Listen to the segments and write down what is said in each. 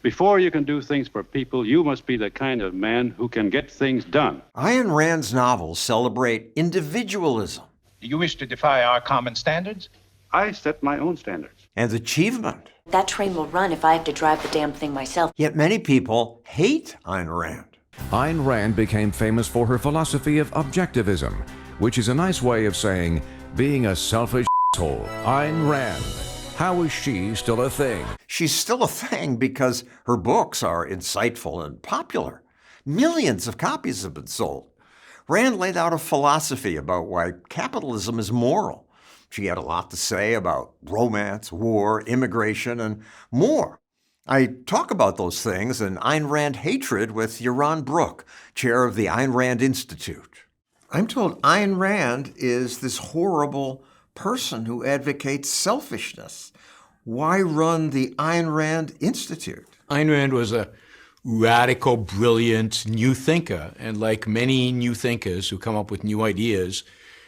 Before you can do things for people, you must be the kind of man who can get things done. Ayn Rand's novels celebrate individualism. Do you wish to defy our common standards? I set my own standards. And achievement. That train will run if I have to drive the damn thing myself. Yet many people hate Ayn Rand. Ayn Rand became famous for her philosophy of objectivism, which is a nice way of saying being a selfish asshole. Ayn Rand. How is she still a thing? She's still a thing because her books are insightful and popular. Millions of copies have been sold. Rand laid out a philosophy about why capitalism is moral. She had a lot to say about romance, war, immigration, and more. I talk about those things in Ayn Rand Hatred with Yaron Brook, chair of the Ayn Rand Institute. I'm told Ayn Rand is this horrible person who advocates selfishness. Why run the Ayn Rand Institute? Ayn Rand was a radical, brilliant new thinker. And like many new thinkers who come up with new ideas,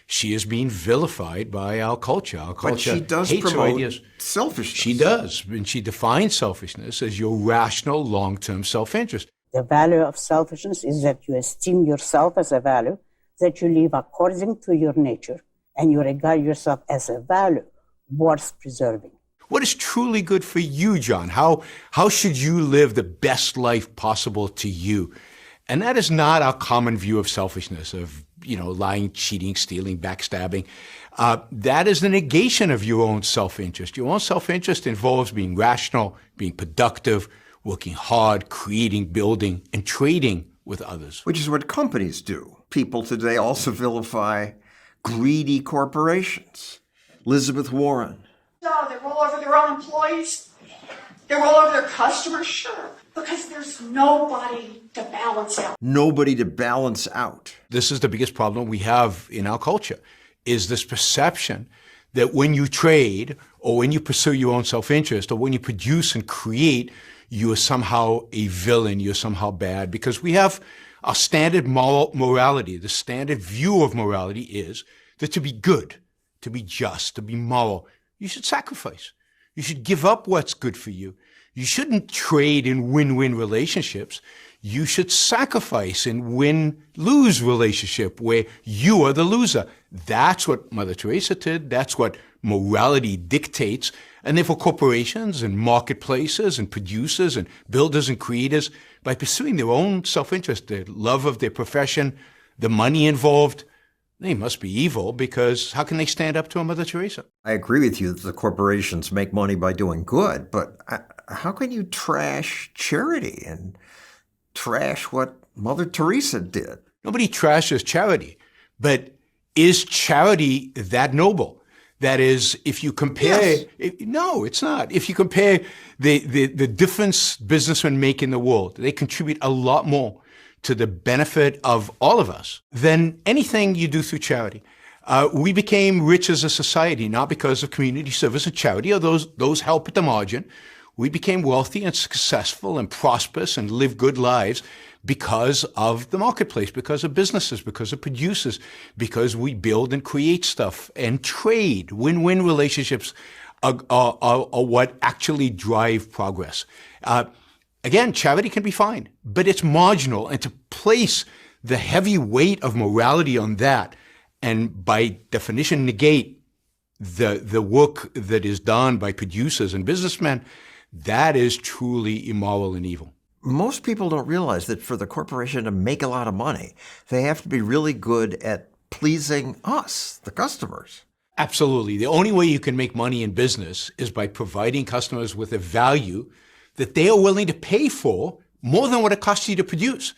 she is being vilified by our culture. Our culture but she does hates promote her ideas. Selfishness. She does. And she defines selfishness as your rational, long-term self-interest. The value of selfishness is that you esteem yourself as a value, that you live according to your nature, and you regard yourself as a value worth preserving. What is truly good for you, John? How should you live the best life possible to you? And that is not our common view of selfishness, of lying, cheating, stealing, backstabbing. That is the negation of your own self-interest. Your own self-interest involves being rational, being productive, working hard, creating, building, and trading with others. Which is what companies do. People today also vilify greedy corporations. Elizabeth Warren. No, they roll over their own employees. They roll over their customers, sure. Because there's nobody to balance out. Nobody to balance out. This is the biggest problem we have in our culture, is this perception that when you trade or when you pursue your own self-interest or when you produce and create, you are somehow a villain, you're somehow bad. Because we have our standard morality, the standard view of morality is that to be good, to be just, to be moral, you should sacrifice. You should give up what's good for you. You shouldn't trade in win-win relationships. You should sacrifice in win-lose relationship where you are the loser. That's what Mother Teresa did. That's what morality dictates. And therefore corporations and marketplaces and producers and builders and creators, by pursuing their own self-interest, their love of their profession, the money involved, they must be evil, because how can they stand up to a Mother Teresa? I agree with you that the corporations make money by doing good, but how can you trash charity and trash what Mother Teresa did? Nobody trashes charity, but is charity that noble? That is, if you compare, yes. No, it's not. If you compare the difference businessmen make in the world, they contribute a lot more to the benefit of all of us than anything you do through charity. We became rich as a society, not because of community service and charity, or those help at the margin. We became wealthy and successful and prosperous and live good lives because of the marketplace, because of businesses, because of producers, because we build and create stuff and trade. Win-win relationships are what actually drive progress. Again, charity can be fine, but it's marginal. And to place the heavy weight of morality on that, and by definition negate the work that is done by producers and businessmen, that is truly immoral and evil. Most people don't realize that for the corporation to make a lot of money, they have to be really good at pleasing us, the customers. Absolutely. The only way you can make money in business is by providing customers with a value that they are willing to pay for more than what it costs you to produce.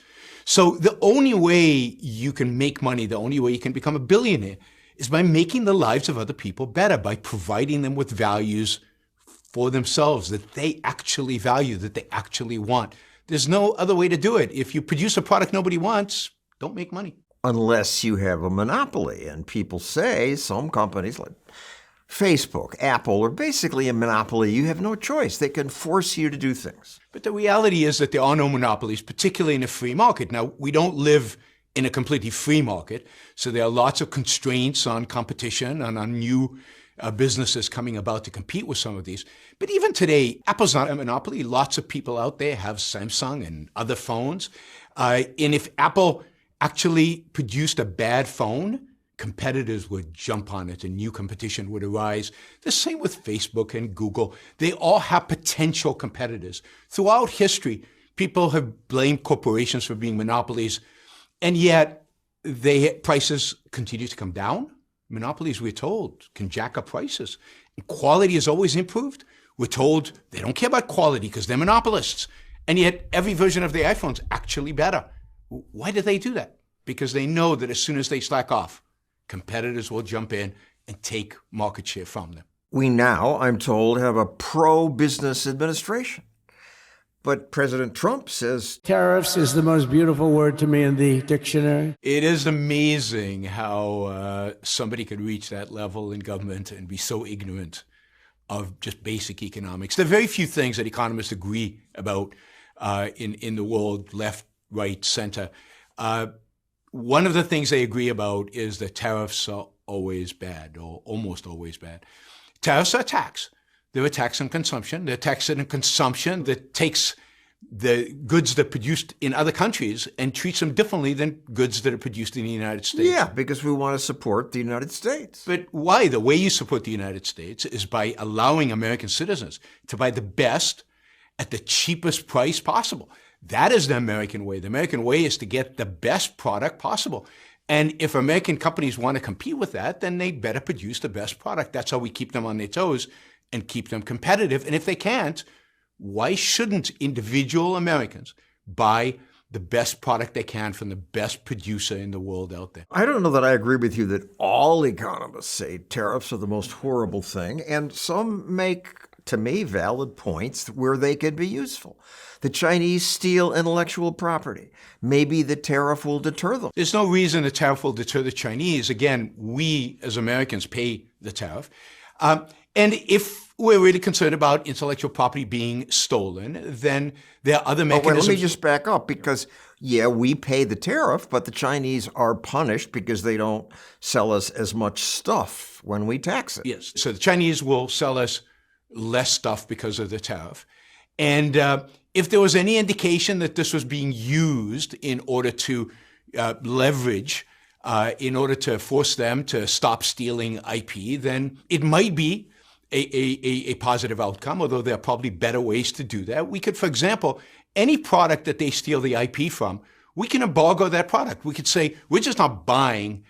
So the only way you can make money, the only way you can become a billionaire, is by making the lives of other people better, by providing them with values for themselves that they actually value, that they actually want. There's no other way to do it. If you produce a product nobody wants, don't make money. Unless you have a monopoly. And people say some companies like Facebook, Apple, are basically a monopoly. You have no choice. They can force you to do things. But the reality is that there are no monopolies, particularly in a free market. Now, we don't live in a completely free market, so there are lots of constraints on competition and on new businesses coming about to compete with some of these. But even today, Apple's not a monopoly. Lots of people out there have Samsung and other phones. And if Apple actually produced a bad phone, competitors would jump on it and new competition would arise. The same with Facebook and Google. They all have potential competitors. Throughout history, people have blamed corporations for being monopolies, and yet prices continue to come down. Monopolies, we're told, can jack up prices. And quality is always improved. We're told they don't care about quality because they're monopolists. And yet every version of the iPhone's actually better. Why do they do that? Because they know that as soon as they slack off, competitors will jump in and take market share from them. We now, I'm told, have a pro-business administration. But President Trump says tariffs is the most beautiful word to me in the dictionary. It is amazing how somebody could reach that level in government and be so ignorant of just basic economics. There are very few things that economists agree about in the world, left, right, center. One of the things they agree about is that tariffs are always bad, or almost always bad. Tariffs are a tax. They're a tax on consumption. They're a tax on consumption that takes the goods that are produced in other countries and treats them differently than goods that are produced in the United States. Yeah, because we want to support the United States. But why? The way you support the United States is by allowing American citizens to buy the best at the cheapest price possible. That is the American way. The American way is to get the best product possible. And if American companies want to compete with that, then they better produce the best product. That's how we keep them on their toes and keep them competitive. And if they can't, why shouldn't individual Americans buy the best product they can from the best producer in the world out there? I don't know that I agree with you that all economists say tariffs are the most horrible thing, and some make, to me, valid points where they could be useful. The Chinese steal intellectual property. Maybe the tariff will deter them. There's no reason the tariff will deter the Chinese. Again, we as Americans pay the tariff. And if we're really concerned about intellectual property being stolen, then there are other mechanisms. Let me just back up, because, yeah, we pay the tariff, but the Chinese are punished because they don't sell us as much stuff when we tax it. Yes. So the Chinese will sell us less stuff because of the tariff. And if there was any indication that this was being used in order to leverage, in order to force them to stop stealing IP, then it might be a positive outcome, although there are probably better ways to do that. We could, for example, any product that they steal the IP from, we can embargo that product. We could say, we're just not buying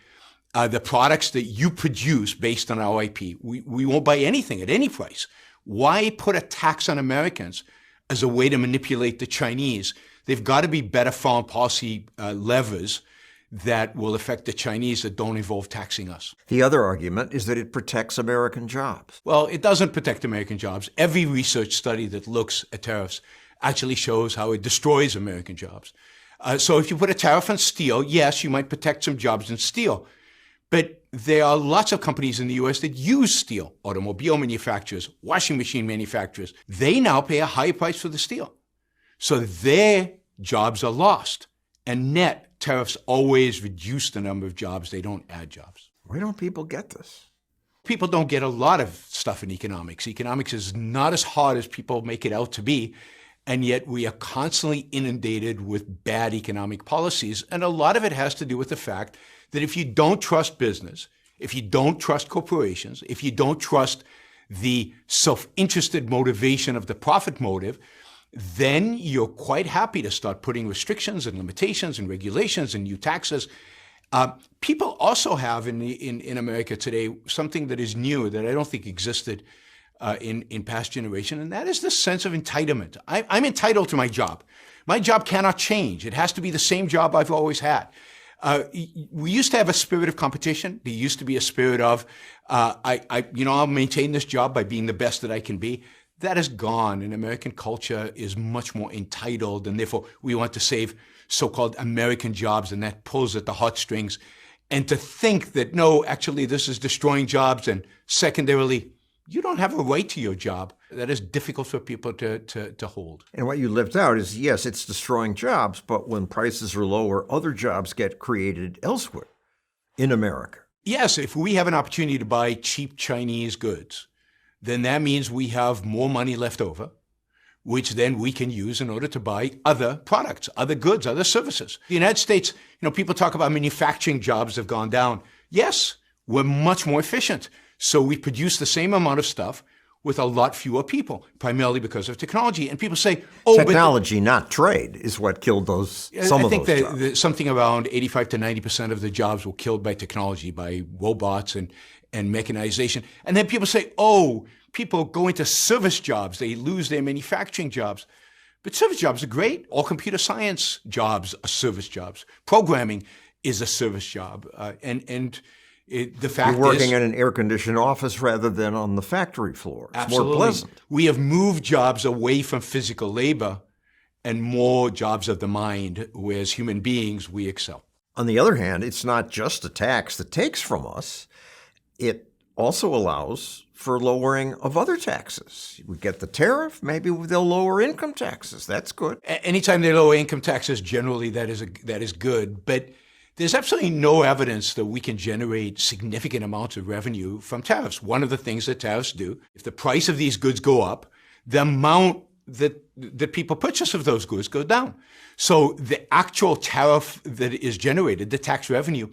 the products that you produce based on our IP. We won't buy anything at any price. Why put a tax on Americans as a way to manipulate the Chinese? They've got to be better foreign policy levers that will affect the Chinese that don't involve taxing us. The other argument is that it protects American jobs. Well, it doesn't protect American jobs. Every research study that looks at tariffs actually shows how it destroys American jobs. So if you put a tariff on steel, yes, you might protect some jobs in steel. But there are lots of companies in the U.S. that use steel, automobile manufacturers, washing machine manufacturers. They now pay a higher price for the steel. So their jobs are lost. And net, tariffs always reduce the number of jobs. They don't add jobs. Why don't people get this? People don't get a lot of stuff in economics. Economics is not as hard as people make it out to be. And yet we are constantly inundated with bad economic policies. And a lot of it has to do with the fact that if you don't trust business, if you don't trust corporations, if you don't trust the self-interested motivation of the profit motive, then you're quite happy to start putting restrictions and limitations and regulations and new taxes. People also have in America today something that is new that I don't think existed in past generation, and that is the sense of entitlement. I'm entitled to my job. My job cannot change. It has to be the same job I've always had. We used to have a spirit of competition. There used to be a spirit of, I'll maintain this job by being the best that I can be. That is gone, and American culture is much more entitled, and therefore we want to save so-called American jobs, and that pulls at the heartstrings. And to think that, no, actually this is destroying jobs, and secondarily, you don't have a right to your job. That is difficult for people to hold. And what you left out is, yes, it's destroying jobs, but when prices are lower, other jobs get created elsewhere in America. Yes, if we have an opportunity to buy cheap Chinese goods, then that means we have more money left over, which then we can use in order to buy other products, other goods, other services. The United States, people talk about manufacturing jobs have gone down. Yes, we're much more efficient. So we produce the same amount of stuff with a lot fewer people, primarily because of technology. And people say, oh, technology, not trade, is what killed some of those jobs. I think something around 85 to 90% of the jobs were killed by technology, by robots and mechanization. And then people say, oh, people go into service jobs. They lose their manufacturing jobs. But service jobs are great. All computer science jobs are service jobs. Programming is a service job. The fact You're working in an air-conditioned office rather than on the factory floor. It's absolutely more pleasant. We have moved jobs away from physical labor and more jobs of the mind, whereas human beings, we excel. On the other hand, it's not just a tax that takes from us. It also allows for lowering of other taxes. We get the tariff, maybe they'll lower income taxes. That's good. Anytime they lower income taxes, generally that is good. But there's absolutely no evidence that we can generate significant amounts of revenue from tariffs. One of the things that tariffs do, if the price of these goods go up, the amount that people purchase of those goods goes down. So the actual tariff that is generated, the tax revenue,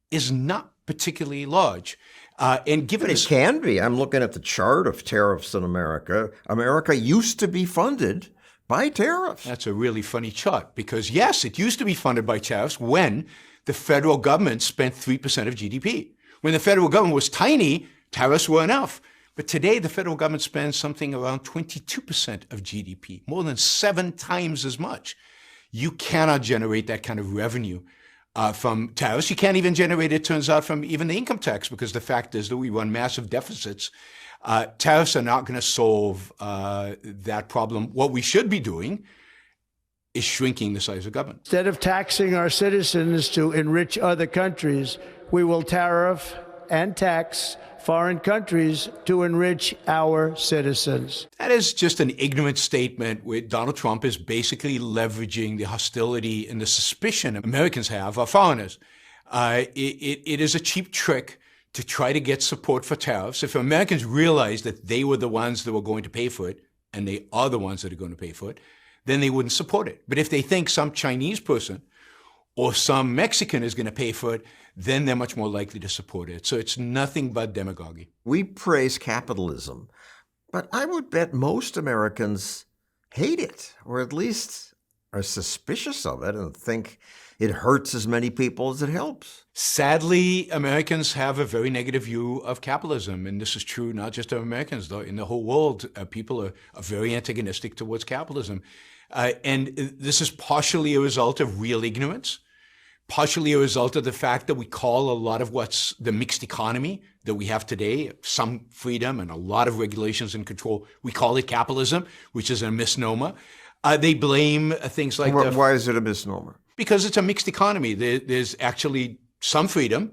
is not particularly large. And given But it can be. I'm looking at the chart of tariffs in America. America used to be funded by tariffs. That's a really funny chart because, yes, it used to be funded by tariffs when the federal government spent 3% of GDP. When the federal government was tiny, tariffs were enough. But today, the federal government spends something around 22% of GDP, more than 7 times as much. You cannot generate that kind of revenue from tariffs. You can't even generate it, turns out, from even the income tax, because the fact is that we run massive deficits. Tariffs are not going to solve that problem. What we should be doing is shrinking the size of government. Instead of taxing our citizens to enrich other countries, we will tariff and tax foreign countries to enrich our citizens. That is just an ignorant statement where Donald Trump is basically leveraging the hostility and the suspicion Americans have of foreigners. It is a cheap trick to try to get support for tariffs. If Americans realized that they were the ones that were going to pay for it, and they are the ones that are going to pay for it, then they wouldn't support it. But if they think some Chinese person or some Mexican is going to pay for it, then they're much more likely to support it. So it's nothing but demagoguery. We praise capitalism, but I would bet most Americans hate it, or at least are suspicious of it and think it hurts as many people as it helps. Sadly, Americans have a very negative view of capitalism, and this is true not just of Americans, though. In the whole world, people are very antagonistic towards capitalism. And this is partially a result of real ignorance, partially a result of the fact that we call a lot of what's the mixed economy that we have today, some freedom and a lot of regulations and control, we call it capitalism, which is a misnomer. They blame things like Why is it a misnomer? Because it's a mixed economy. There's actually some freedom,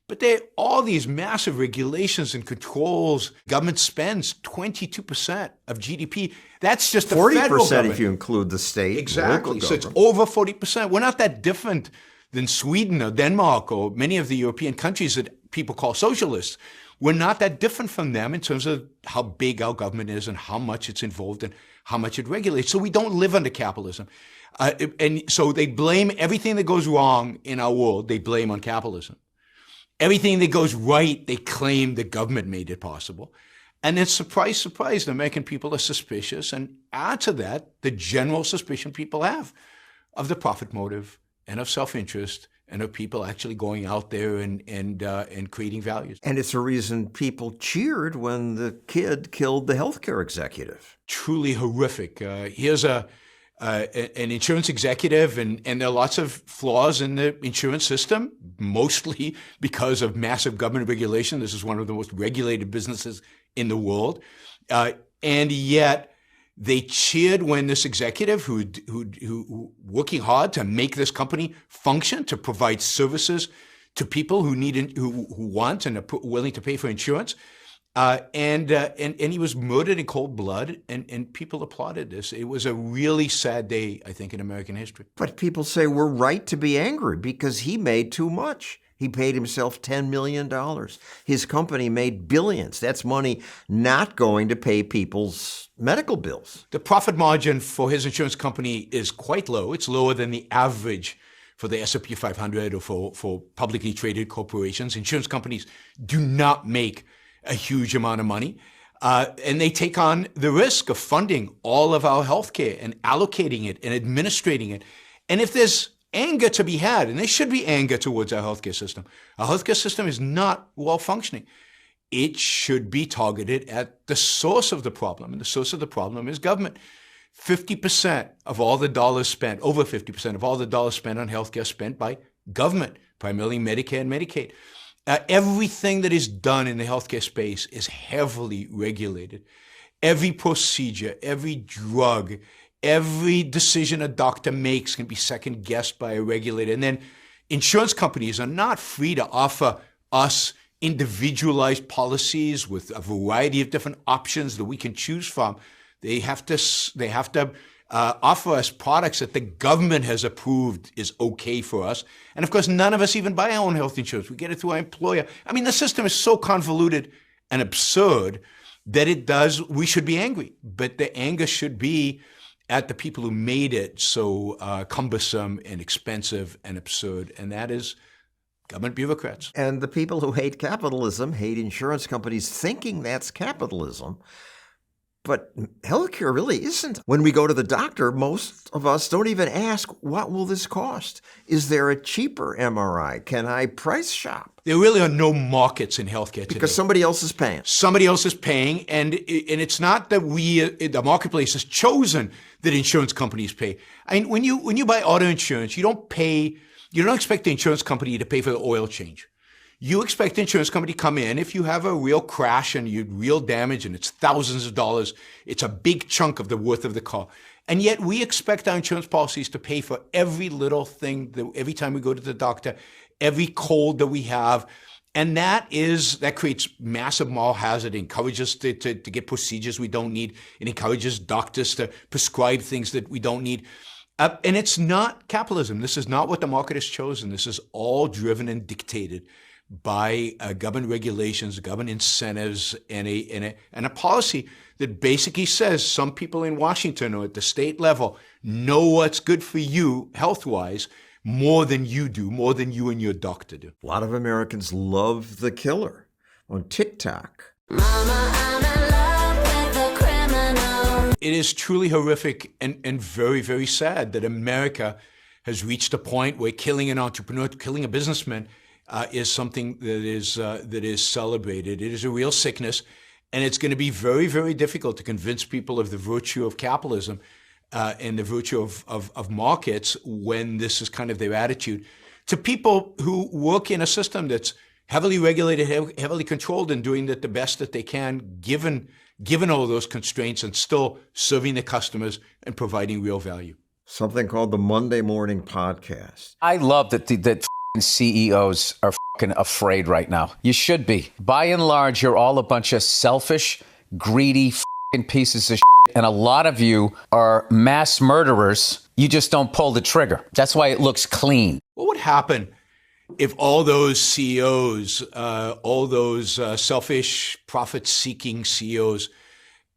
but there are all these massive regulations and controls. Government spends 22% of GDP. That's just the federal government. 40% if you include the state. Exactly. So it's over 40%. We're not that different than Sweden or Denmark or many of the European countries that people call socialists. We're not that different from them in terms of how big our government is and how much it's involved and how much it regulates. So we don't live under capitalism. And so they blame everything that goes wrong in our world, they blame on capitalism. Everything that goes right, they claim the government made it possible. And then surprise, surprise, the American people are suspicious. And add to that, the general suspicion people have of the profit motive and of self-interest and of people actually going out there and creating values. And it's a reason people cheered when the kid killed the healthcare executive. Truly horrific. Here's an insurance executive, and there are lots of flaws in the insurance system, mostly because of massive government regulation. This is one of the most regulated businesses in the world. And yet they cheered when this executive who working hard to make this company function, to provide services to people who want and are willing to pay for insurance. And he was murdered in cold blood, and people applauded this. It was a really sad day, I think, in American history. But people say we're right to be angry because he made too much. He paid himself $10 million. His company made billions. That's money not going to pay people's medical bills. The profit margin for his insurance company is quite low. It's lower than the average for the S&P 500 or for publicly traded corporations. Insurance companies do not make a huge amount of money. And they take on the risk of funding all of our healthcare and allocating it and administrating it. And if there's anger to be had, and there should be anger towards our healthcare system is not well functioning. It should be targeted at the source of the problem. And the source of the problem is government. 50% of all the dollars spent, over 50% of all the dollars spent on healthcare spent by government, primarily Medicare and Medicaid. Everything that is done in the healthcare space is heavily regulated. Every procedure, every drug, every decision a doctor makes can be second guessed by a regulator. And then insurance companies are not free to offer us individualized policies with a variety of different options that we can choose from. They have to offer us products that the government has approved is okay for us. And of course, none of us even buy our own health insurance. We get it through our employer. I mean, the system is so convoluted and absurd that we should be angry. But the anger should be at the people who made it so cumbersome and expensive and absurd. And that is government bureaucrats. And the people who hate capitalism hate insurance companies thinking that's capitalism. But healthcare really isn't. When we go to the doctor, most of us don't even ask, what will this cost? Is there a cheaper MRI? Can I price shop? There really are no markets in healthcare today. Because somebody else is paying. Somebody else is paying, and it's not that the marketplace has chosen that insurance companies pay. I mean, when you buy auto insurance, you don't expect the insurance company to pay for the oil change. You expect the insurance company to come in. If you have a real crash and you real damage and it's thousands of dollars, it's a big chunk of the worth of the car. And yet we expect our insurance policies to pay for every little thing, every time we go to the doctor, every cold that we have. And that creates massive moral hazard. It encourages us to get procedures we don't need. It encourages doctors to prescribe things that we don't need. And it's not capitalism. This is not what the market has chosen. This is all driven and dictated by government regulations, government incentives, and a policy that basically says some people in Washington or at the state level know what's good for you health-wise more than you do, more than you and your doctor do. A lot of Americans love The Killer on TikTok. Mama, I'm in love with a criminal. It is truly horrific and very, very sad that America has reached a point where killing an entrepreneur, killing a businessman, is something that is celebrated. It is a real sickness, and it's going to be very, very difficult to convince people of the virtue of capitalism and the virtue of markets when this is kind of their attitude. To people who work in a system that's heavily regulated, heavily controlled, and doing the best that they can, given all those constraints, and still serving the customers and providing real value. Something called the Monday Morning Podcast. I love that CEOs are fucking afraid right now. You should be. By and large, you're all a bunch of selfish, greedy fucking pieces of shit, and a lot of you are mass murderers. You just don't pull the trigger. That's why it looks clean. What would happen if all those CEOs, all those selfish, profit-seeking CEOs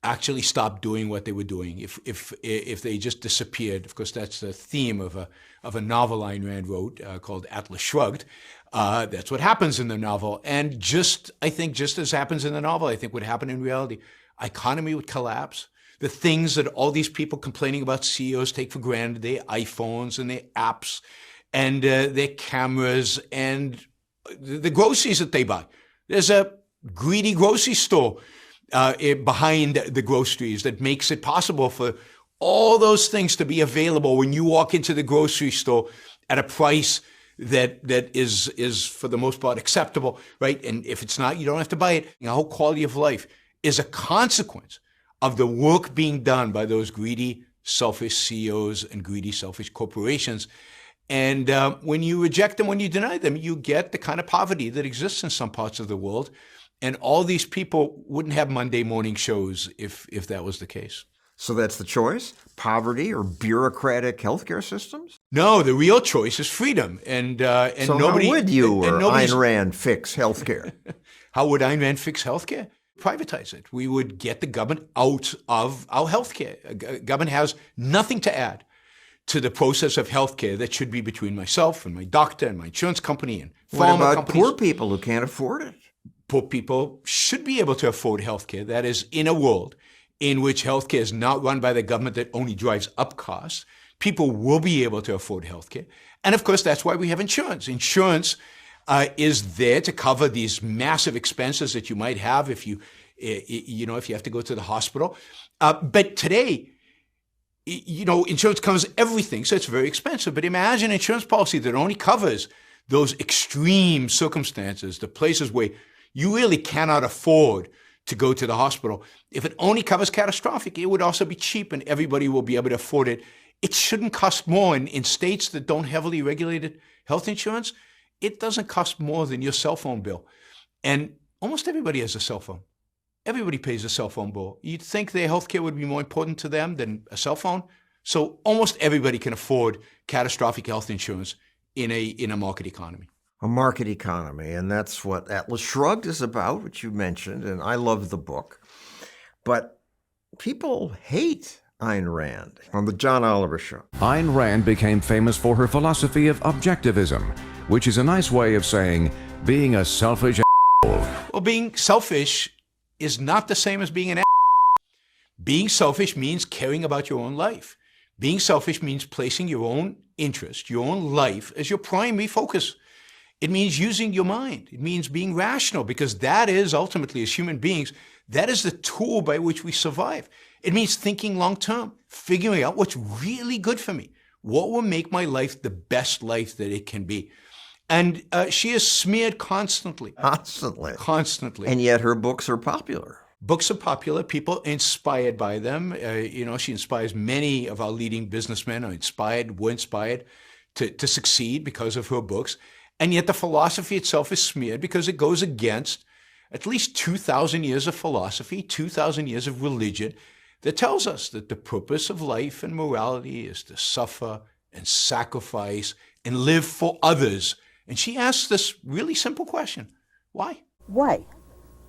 actually stopped doing what they were doing? If they just disappeared? Of course, that's the theme of a novel Ayn Rand wrote called Atlas Shrugged. That's what happens in the novel. And I think just as happens in the novel, I think would happen in reality. Economy would collapse. The things that all these people complaining about CEOs take for granted, their iPhones and their apps and their cameras and the groceries that they buy. There's a greedy grocery store behind the groceries that makes it possible for all those things to be available when you walk into the grocery store at a price that is for the most part acceptable, right? And if it's not, you don't have to buy it. Our whole quality of life is a consequence of the work being done by those greedy, selfish CEOs and greedy, selfish corporations. And when you reject them, when you deny them, you get the kind of poverty that exists in some parts of the world. And all these people wouldn't have Monday morning shows if that was the case. So that's the choice? poverty or bureaucratic healthcare systems? No, the real choice is freedom. And So nobody, how would you and or nobody's- Ayn Rand fix healthcare? How would Ayn Rand fix healthcare? Privatize it. We would get the government out of our healthcare. Government has nothing to add to the process of healthcare that should be between myself and my doctor and my insurance company and What pharma about companies. poor people who can't afford it? Poor people should be able to afford healthcare. That is, in a world in which healthcare is not run by the government that only drives up costs, people will be able to afford healthcare. And of course, that's why we have insurance. Insurance is there to cover these massive expenses that you might have if you have to go to the hospital. But today, insurance covers everything, so it's very expensive. But imagine an insurance policy that only covers those extreme circumstances, the places where you really cannot afford to go to the hospital. If it only covers catastrophic, it would also be cheap and everybody will be able to afford it. It shouldn't cost more. In states that don't heavily regulated health insurance, it doesn't cost more than your cell phone bill. And almost everybody has a cell phone. Everybody pays a cell phone bill. You'd think their healthcare would be more important to them than a cell phone. So almost everybody can afford catastrophic health insurance in a market economy. A market economy, and that's what Atlas Shrugged is about, which you mentioned, and I love the book. But people hate Ayn Rand on the John Oliver Show. Ayn Rand became famous for her philosophy of objectivism, which is a nice way of saying being a selfish asshole. Well, being selfish is not the same as being an Being selfish means caring about your own life. Being selfish means placing your own interest, your own life as your primary focus. It means using your mind. It means being rational, because that is ultimately, as human beings, that is the tool by which we survive. It means thinking long term, figuring out what's really good for me. What will make my life the best life that it can be? And she is smeared constantly. Constantly. And yet her books are popular. Books are popular. People are inspired by them. She inspires many of our leading businessmen were inspired to succeed because of her books. And yet the philosophy itself is smeared because it goes against at least 2,000 years of philosophy, 2,000 years of religion that tells us that the purpose of life and morality is to suffer and sacrifice and live for others. And she asks this really simple question: why? Why?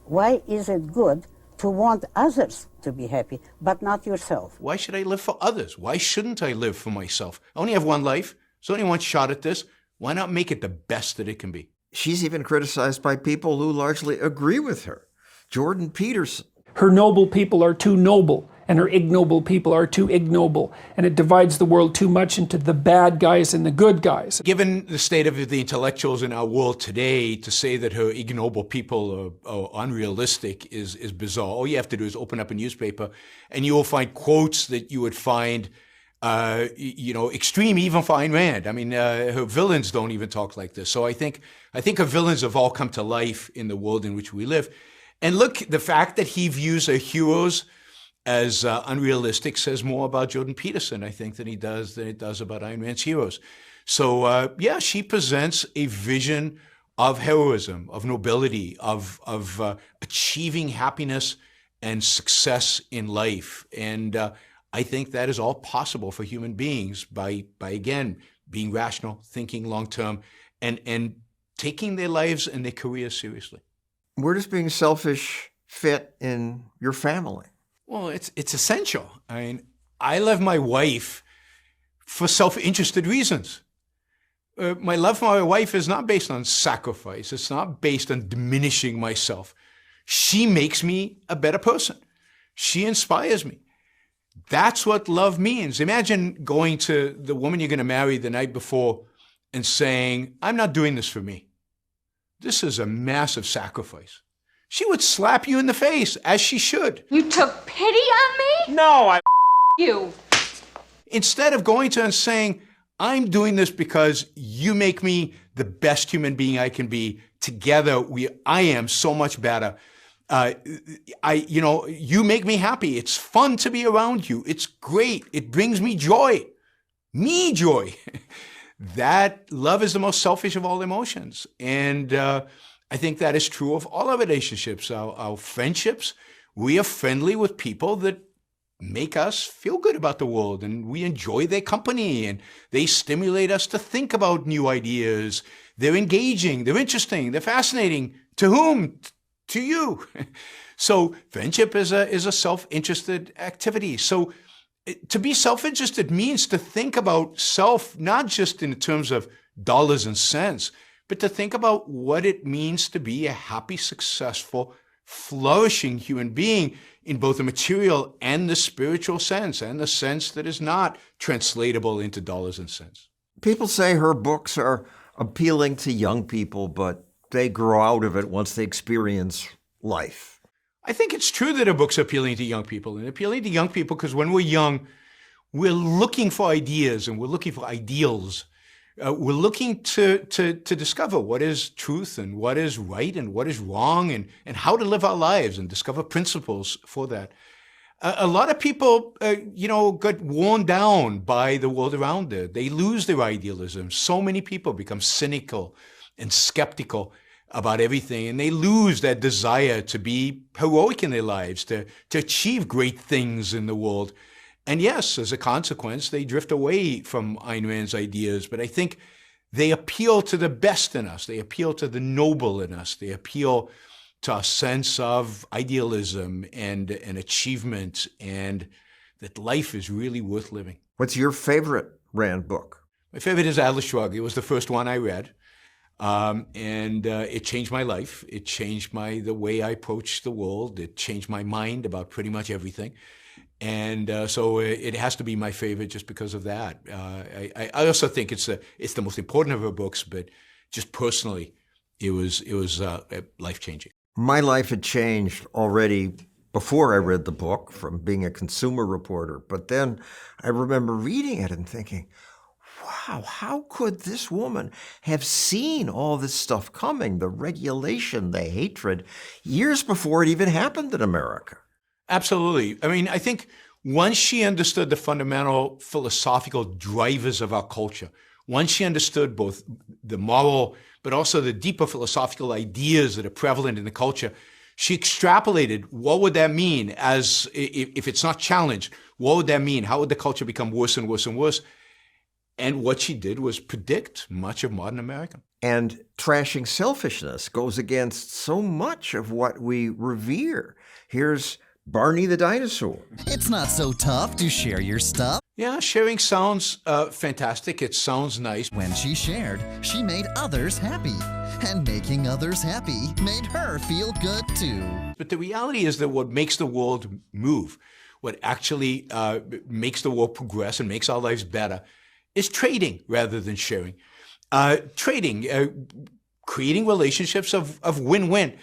Why is it good to want others to be happy, but not yourself? Why should I live for others? Why shouldn't I live for myself? I only have one life. There's only one shot at this. Why not make it the best that it can be? She's even criticized by people who largely agree with her. Jordan Peterson. Her noble people are too noble, and her ignoble people are too ignoble, and it divides the world too much into the bad guys and the good guys. Given the state of the intellectuals in our world today, to say that her ignoble people are unrealistic is bizarre. All you have to do is open up a newspaper, and you will find quotes that you would find extreme even for Ayn Rand. I mean, her villains don't even talk like this. So I think her villains have all come to life in the world in which we live. And look, the fact that he views her heroes as unrealistic says more about Jordan Peterson, I think, than it does about Ayn Rand's heroes. So she presents a vision of heroism, of nobility, of achieving happiness and success in life. And I think that is all possible for human beings by again, being rational, thinking long-term, and taking their lives and their careers seriously. Where does being selfish fit in your family? Well, it's essential. I mean, I love my wife for self-interested reasons. My love for my wife is not based on sacrifice. It's not based on diminishing myself. She makes me a better person. She inspires me. That's what love means. Imagine going to the woman you're going to marry the night before and saying, "I'm not doing this for me. This is a massive sacrifice." She would slap you in the face, as she should. You took pity on me? No, You. Instead of going to her and saying, "I'm doing this because you make me the best human being I can be. Together, I am so much better. You make me happy. It's fun to be around you. It's great. It brings me joy. Me joy." That love is the most selfish of all emotions. And I think that is true of all our relationships, our friendships. We are friendly with people that make us feel good about the world, and we enjoy their company, and they stimulate us to think about new ideas. They're engaging, they're interesting, they're fascinating. To whom? To you. So friendship is a self-interested activity. So to be self-interested means to think about self, not just in terms of dollars and cents, but to think about what it means to be a happy, successful, flourishing human being in both the material and the spiritual sense, and the sense that is not translatable into dollars and cents. People say her books are appealing to young people, but they grow out of it once they experience life. I think it's true that her books are appealing to young people, and appealing to young people because when we're young, we're looking for ideas and we're looking for ideals. We're looking to discover what is truth and what is right and what is wrong, and how to live our lives and discover principles for that. A lot of people, got worn down by the world around them. They lose their idealism. So many people become cynical and skeptical about everything, and they lose that desire to be heroic in their lives, to achieve great things in the world. And yes, as a consequence, they drift away from Ayn Rand's ideas, but I think they appeal to the best in us. They appeal to the noble in us. They appeal to a sense of idealism and achievement, and that life is really worth living. What's your favorite Rand book? My favorite is Atlas Shrugged. It was the first one I read. And it changed my life. It changed the way I approach the world. It changed my mind about pretty much everything. And so it has to be my favorite just because of that. I also think it's the most important of her books, but just personally, it was life-changing. My life had changed already before I read the book from being a consumer reporter. But then I remember reading it and thinking, wow, how could this woman have seen all this stuff coming, the regulation, the hatred, years before it even happened in America? Absolutely. I mean, I think once she understood the fundamental philosophical drivers of our culture, once she understood both the moral but also the deeper philosophical ideas that are prevalent in the culture, she extrapolated what would that mean as if it's not challenged, what would that mean? How would the culture become worse and worse and worse? And what she did was predict much of modern America. And trashing selfishness goes against so much of what we revere. Here's Barney the dinosaur. It's not so tough to share your stuff. Yeah, sharing sounds fantastic. It sounds nice. When she shared, she made others happy. And making others happy made her feel good too. But the reality is that what makes the world move, what actually makes the world progress and makes our lives better, is trading rather than sharing. Trading, creating relationships of win-win.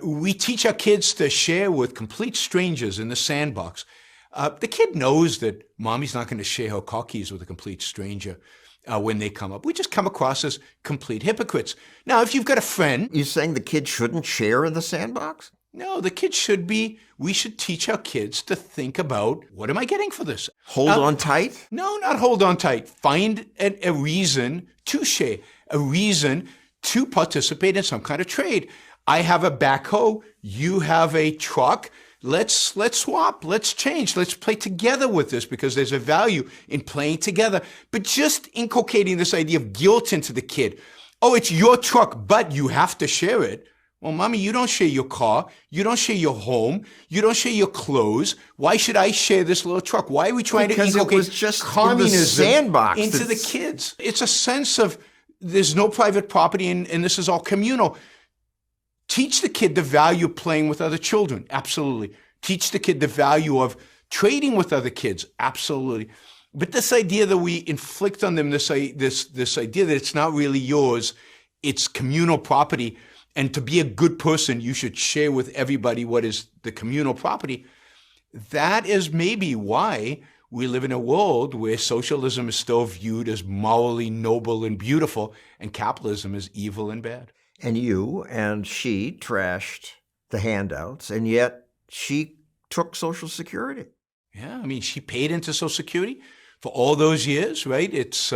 We teach our kids to share with complete strangers in the sandbox. The kid knows that mommy's not going to share her car keys with a complete stranger when they come up. We just come across as complete hypocrites. Now, if you've got a friend... You're saying the kid shouldn't share in the sandbox? No, the kids should be. We should teach our kids to think about, what am I getting for this? Hold on tight? No, not hold on tight. Find a reason to share, a reason to participate in some kind of trade. I have a backhoe, you have a truck. Let's swap, let's change, let's play together with this because there's a value in playing together. But just inculcating this idea of guilt into the kid. Oh, it's your truck, but you have to share it. Well, mommy, you don't share your car. You don't share your home. You don't share your clothes. Why should I share this little truck? Why are we trying to inculcate communism into the kids? It's a sense of there's no private property and this is all communal. Teach the kid the value of playing with other children. Absolutely. Teach the kid the value of trading with other kids. Absolutely. But this idea that we inflict on them, this idea that it's not really yours, it's communal property, and to be a good person, you should share with everybody what is the communal property. That is maybe why we live in a world where socialism is still viewed as morally noble and beautiful, and capitalism is evil and bad. And you and she trashed the handouts, and yet she took Social Security. Yeah, I mean, she paid into Social Security for all those years, right? It's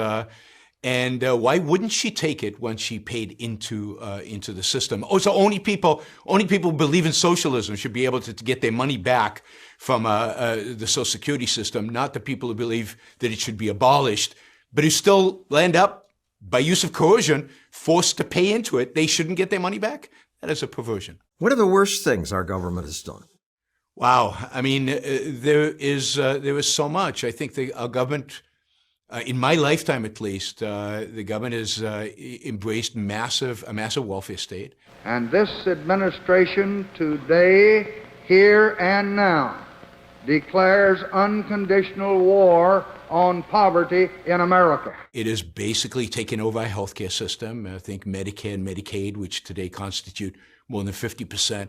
And why wouldn't she take it when she paid into the system? Oh, so only people who believe in socialism should be able to get their money back from the Social Security system, not the people who believe that it should be abolished, but who still end up, by use of coercion, forced to pay into it. They shouldn't get their money back? That is a perversion. What are the worst things our government has done? Wow. I mean, there is so much. I think our government, in my lifetime at least, the government has embraced a massive welfare state. And this administration today, here and now, declares unconditional war on poverty in America. It has basically taken over our healthcare system. I think Medicare and Medicaid, which today constitute more than 50%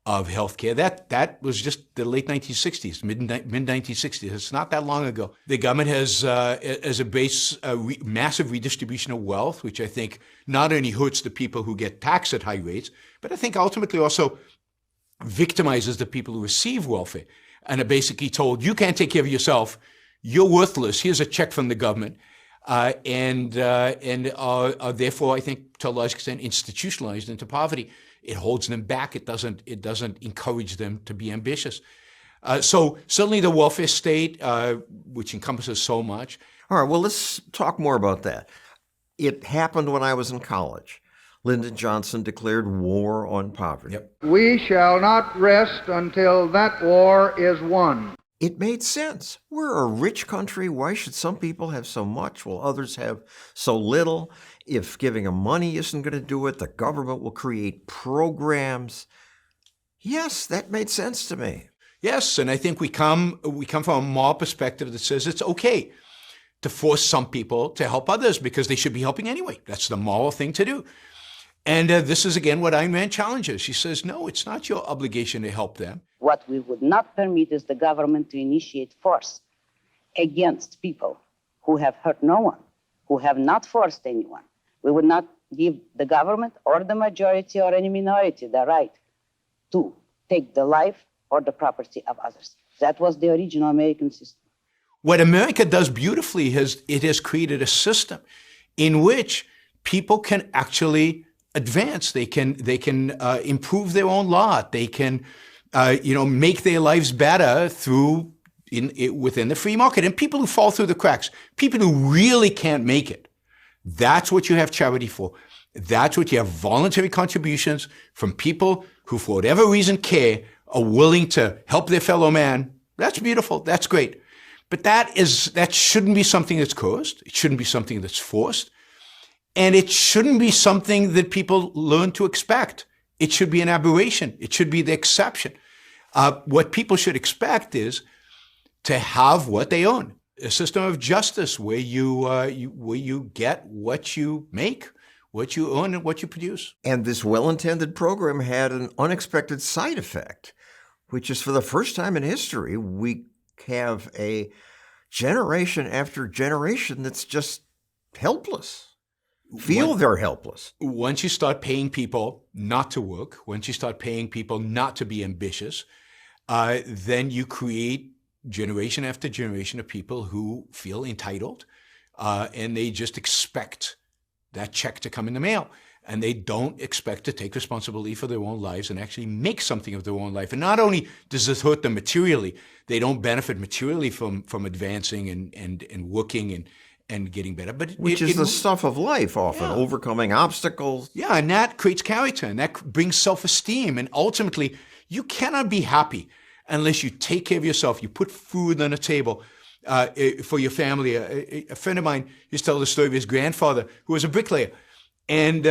of healthcare, that was just the late 1960s, mid-1960s. It's not that long ago. The government has, as a base, massive redistribution of wealth, which I think not only hurts the people who get taxed at high rates, but I think ultimately also victimizes the people who receive welfare and are basically told, you can't take care of yourself, you're worthless, here's a check from the government, and are therefore, I think, to a large extent, institutionalized into poverty. It holds them back. It doesn't encourage them to be ambitious. So certainly the welfare state, which encompasses so much. All right, well, let's talk more about that. It happened when I was in college. Lyndon Johnson declared war on poverty. Yep. We shall not rest until that war is won. It made sense. We're a rich country. Why should some people have so much while others have so little? If giving them money isn't going to do it, the government will create programs. Yes, that made sense to me. Yes, and I think we come from a moral perspective that says it's okay to force some people to help others because they should be helping anyway. That's the moral thing to do. And this is, again, what Ayn Rand challenges. She says, no, it's not your obligation to help them. What we would not permit is the government to initiate force against people who have hurt no one, who have not forced anyone. We would not give the government or the majority or any minority the right to take the life or the property of others. That was the original American system. What America does beautifully is it has created a system in which people can actually advance. They can improve their own lot. They can make their lives better through within the free market. And people who fall through the cracks, people who really can't make it, that's what you have charity for. That's what you have voluntary contributions from people who, for whatever reason, care, are willing to help their fellow man. That's beautiful. That's great. But that shouldn't be something that's coerced. It shouldn't be something that's forced. And it shouldn't be something that people learn to expect. It should be an aberration. It should be the exception. What people should expect is to have what they own. A system of justice where you get what you make, what you earn, and what you produce. And this well-intended program had an unexpected side effect, which is for the first time in history, we have a generation after generation that's just helpless. They're helpless. Once you start paying people not to work, once you start paying people not to be ambitious, then you create generation after generation of people who feel entitled, and they just expect that check to come in the mail. And they don't expect to take responsibility for their own lives and actually make something of their own life. And not only does this hurt them materially, they don't benefit materially from advancing and working and getting better. But Which is the stuff of life often, overcoming obstacles. Yeah, and that creates character, and that brings self-esteem. And ultimately, you cannot be happy unless you take care of yourself. You put food on the table for your family. A friend of mine used to tell the story of his grandfather, who was a bricklayer. And,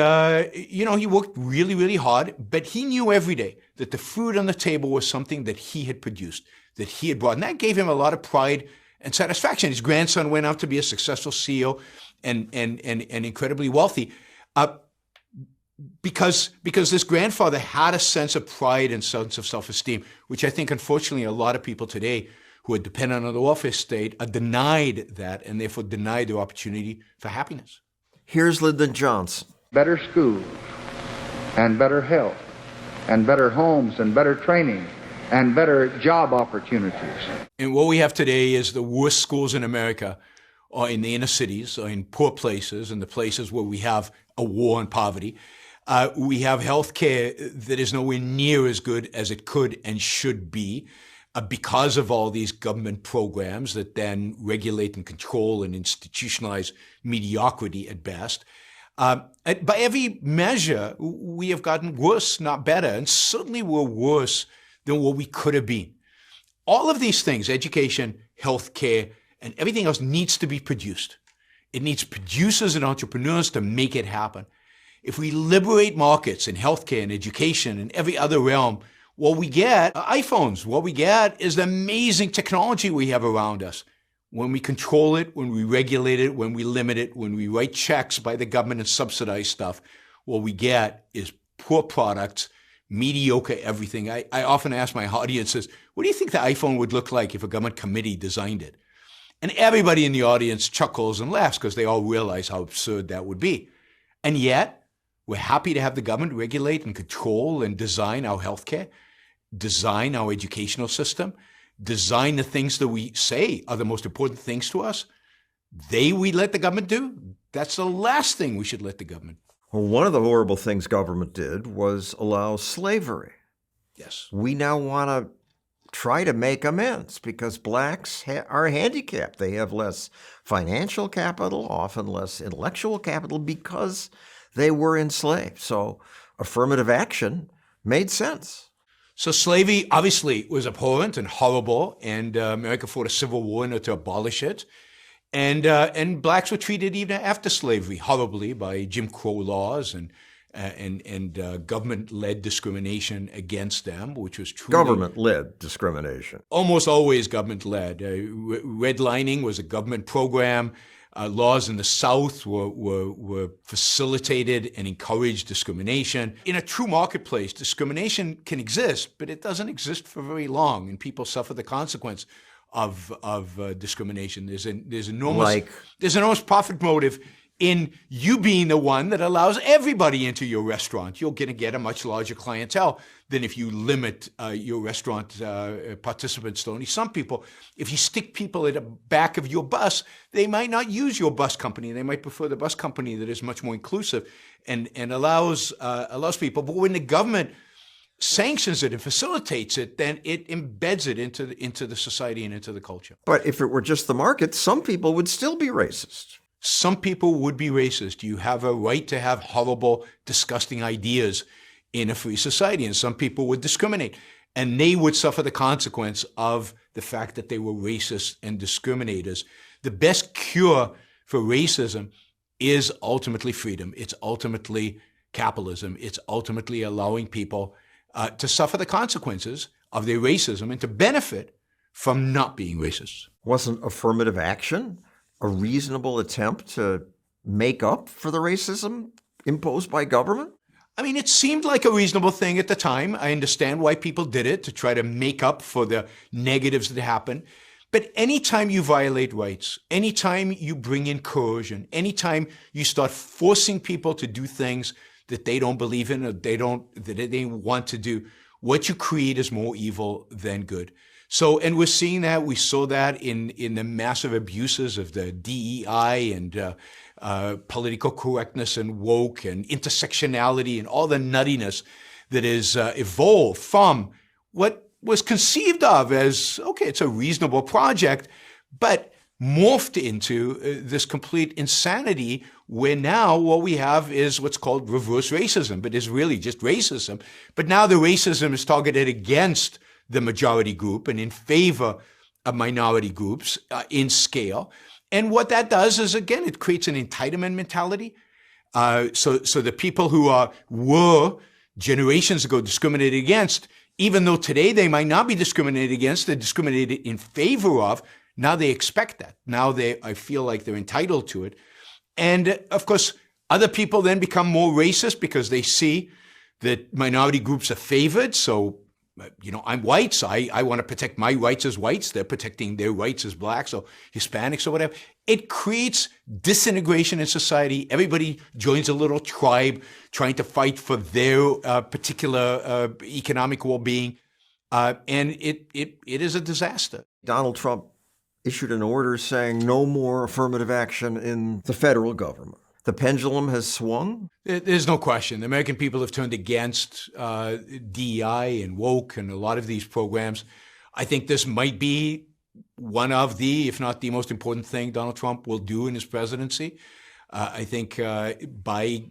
he worked really, really hard, but he knew every day that the food on the table was something that he had produced, that he had brought. And that gave him a lot of pride and satisfaction. His grandson went out to be a successful CEO and incredibly wealthy because this grandfather had a sense of pride and sense of self-esteem, which I think, unfortunately, a lot of people today who are dependent on the welfare state are denied that and therefore denied their opportunity for happiness. Here's Lyndon Johnson. Better schools, and better health, and better homes, and better training, and better job opportunities. And what we have today is the worst schools in America or in the inner cities, or in poor places, in the places where we have a war on poverty. We have health care that is nowhere near as good as it could and should be because of all these government programs that then regulate and control and institutionalize mediocrity at best. By every measure, we have gotten worse, not better, and certainly we're worse than what we could have been. All of these things, education, healthcare, and everything else needs to be produced. It needs producers and entrepreneurs to make it happen. If we liberate markets in healthcare and education and every other realm, what we get are iPhones. What we get is the amazing technology we have around us. When we control it, when we regulate it, when we limit it, when we write checks by the government and subsidize stuff, what we get is poor products, mediocre everything. I often ask my audiences, what do you think the iPhone would look like if a government committee designed it? And everybody in the audience chuckles and laughs because they all realize how absurd that would be. And yet, we're happy to have the government regulate and control and design our healthcare, design our educational system, design the things that we say are the most important things to us. We let the government do. That's the last thing we should let the government. Well, one of the horrible things government did was allow slavery. Yes. We now want to try to make amends because blacks are handicapped. They have less financial capital, often less intellectual capital because they were enslaved. So affirmative action made sense. So slavery obviously was abhorrent and horrible, and America fought a civil war in order to abolish it. And blacks were treated even after slavery horribly by Jim Crow laws and government-led discrimination against them, which was truly government-led discrimination. Almost always government-led. Redlining was a government program. Laws in the South were facilitated and encouraged discrimination. In a true marketplace, discrimination can exist, but it doesn't exist for very long, and people suffer the consequence of discrimination. There's enormous profit motive in you being the one that allows everybody into your restaurant. You're going to get a much larger clientele than if you limit your restaurant participants to only some people. If you stick people at the back of your bus, they might not use your bus company. They might prefer the bus company that is much more inclusive and allows people. But when the government sanctions it and facilitates it, then it embeds it into the society and into the culture. But if it were just the market, some people would still be racist. Some people would be racist. You have a right to have horrible, disgusting ideas in a free society, and some people would discriminate. And they would suffer the consequence of the fact that they were racist and discriminators. The best cure for racism is ultimately freedom. It's ultimately capitalism. It's ultimately allowing people to suffer the consequences of their racism and to benefit from not being racist. Wasn't affirmative action a reasonable attempt to make up for the racism imposed by government? I mean, it seemed like a reasonable thing at the time. I understand why people did it, to try to make up for the negatives that happened. But anytime you violate rights, anytime you bring in coercion, anytime you start forcing people to do things that they don't believe in or they want to do, what you create is more evil than good. So, and we're seeing that. We saw that in the massive abuses of the DEI and political correctness and woke and intersectionality and all the nuttiness that is evolved from what was conceived of as, okay, it's a reasonable project, but morphed into this complete insanity where now what we have is what's called reverse racism, but it's really just racism. But now the racism is targeted against the majority group and in favor of minority groups in scale. And what that does is, again, it creates an entitlement mentality. So the people who were generations ago discriminated against, even though today they might not be discriminated against, they're discriminated in favor of, now they expect that. Now I feel like they're entitled to it. And of course, other people then become more racist because they see that minority groups are favored. So I'm white, so I want to protect my rights as whites. They're protecting their rights as blacks or Hispanics or whatever. It creates disintegration in society. Everybody joins a little tribe trying to fight for their particular economic well-being. And it is a disaster. Donald Trump issued an order saying no more affirmative action in the federal government. The pendulum has swung? There's no question. The American people have turned against DEI and woke and a lot of these programs. I think this might be one of the, if not the most important thing Donald Trump will do in his presidency. I think by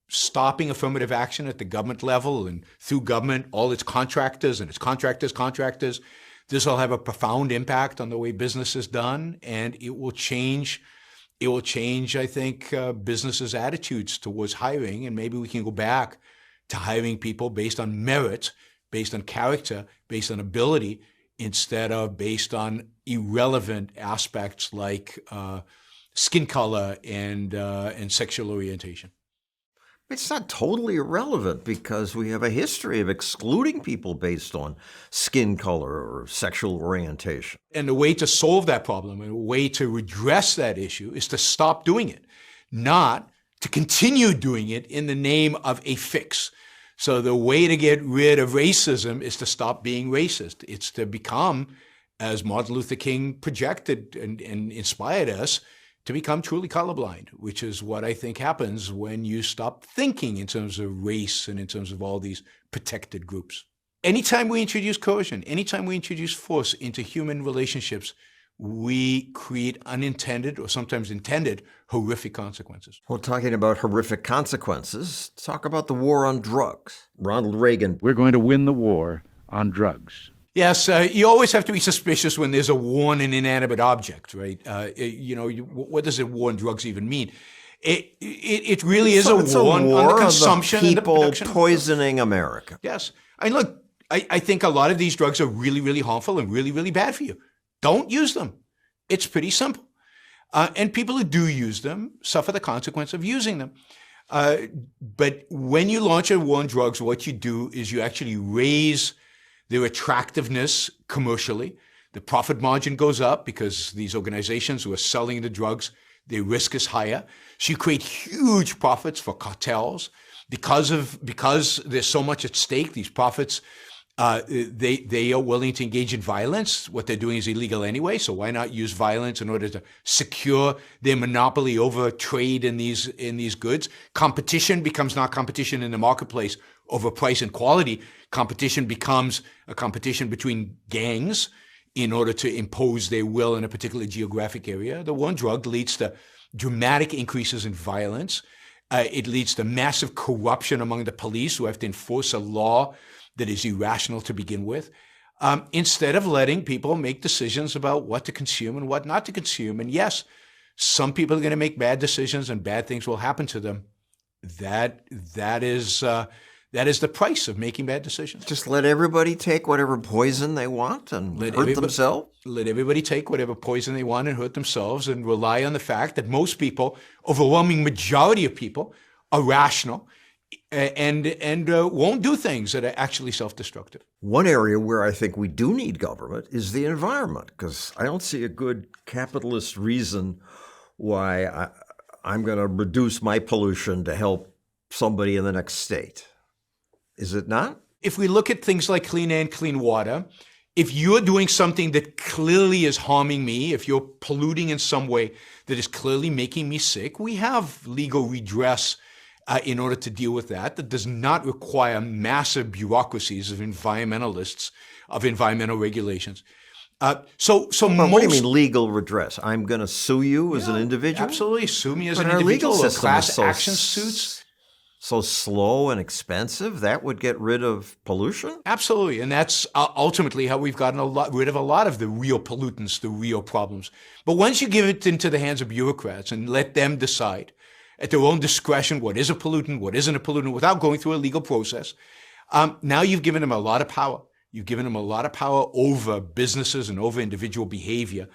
stopping affirmative action at the government level and through government, all its contractors and its contractors, this will have a profound impact on the way business is done, and it will change, I think, businesses' attitudes towards hiring, and maybe we can go back to hiring people based on merit, based on character, based on ability, instead of based on irrelevant aspects like skin color and sexual orientation. It's not totally irrelevant because we have a history of excluding people based on skin color or sexual orientation. And the way to solve that problem and a way to redress that issue is to stop doing it, not to continue doing it in the name of a fix. So the way to get rid of racism is to stop being racist. It's to become, as Martin Luther King projected and inspired us, to become truly colorblind, which is what I think happens when you stop thinking in terms of race and in terms of all these protected groups. Anytime we introduce coercion, anytime we introduce force into human relationships, we create unintended or sometimes intended horrific consequences. Well, talking about horrific consequences, talk about the war on drugs. Ronald Reagan. We're going to win the war on drugs. Yes, you always have to be suspicious when there's a war on an inanimate object, right? What does a war on drugs even mean? It really is a war on the consumption and the production of poisoning America. Yes. I mean, look, I think a lot of these drugs are really, really harmful and really, really bad for you. Don't use them. It's pretty simple. And people who do use them suffer the consequence of using them. But when you launch a war on drugs, what you do is you actually raise their attractiveness commercially. The profit margin goes up because these organizations who are selling the drugs, their risk is higher. So you create huge profits for cartels. Because there's so much at stake, these profits, they are willing to engage in violence. What they're doing is illegal anyway, so why not use violence in order to secure their monopoly over trade in these goods? Competition becomes not competition in the marketplace over price and quality. Competition becomes a competition between gangs in order to impose their will in a particular geographic area. The war on drug leads to dramatic increases in violence. It leads to massive corruption among the police who have to enforce a law that is irrational to begin with, instead of letting people make decisions about what to consume and what not to consume. And yes, some people are going to make bad decisions and bad things will happen to them. That is the price of making bad decisions. Just let everybody take whatever poison they want and hurt themselves? Let everybody take whatever poison they want and hurt themselves and rely on the fact that most people, overwhelming majority of people, are rational and won't do things that are actually self-destructive. One area where I think we do need government is the environment, because I don't see a good capitalist reason why I'm going to reduce my pollution to help somebody in the next state. Is it not? If we look at things like clean air and clean water, if you're doing something that clearly is harming me, if you're polluting in some way that is clearly making me sick, we have legal redress in order to deal with that. That does not require massive bureaucracies of environmentalists, of environmental regulations. So what do you mean legal redress? I'm going to sue you as an individual? Absolutely, sue me as but an our individual. Legal Or system class is so action suits. So slow and expensive, that would get rid of pollution? Absolutely, and that's ultimately how we've gotten rid of a lot of the real pollutants, the real problems. But once you give it into the hands of bureaucrats and let them decide at their own discretion what is a pollutant, what isn't a pollutant, without going through a legal process, now you've given them a lot of power. You've given them a lot of power over businesses and over individual behavior.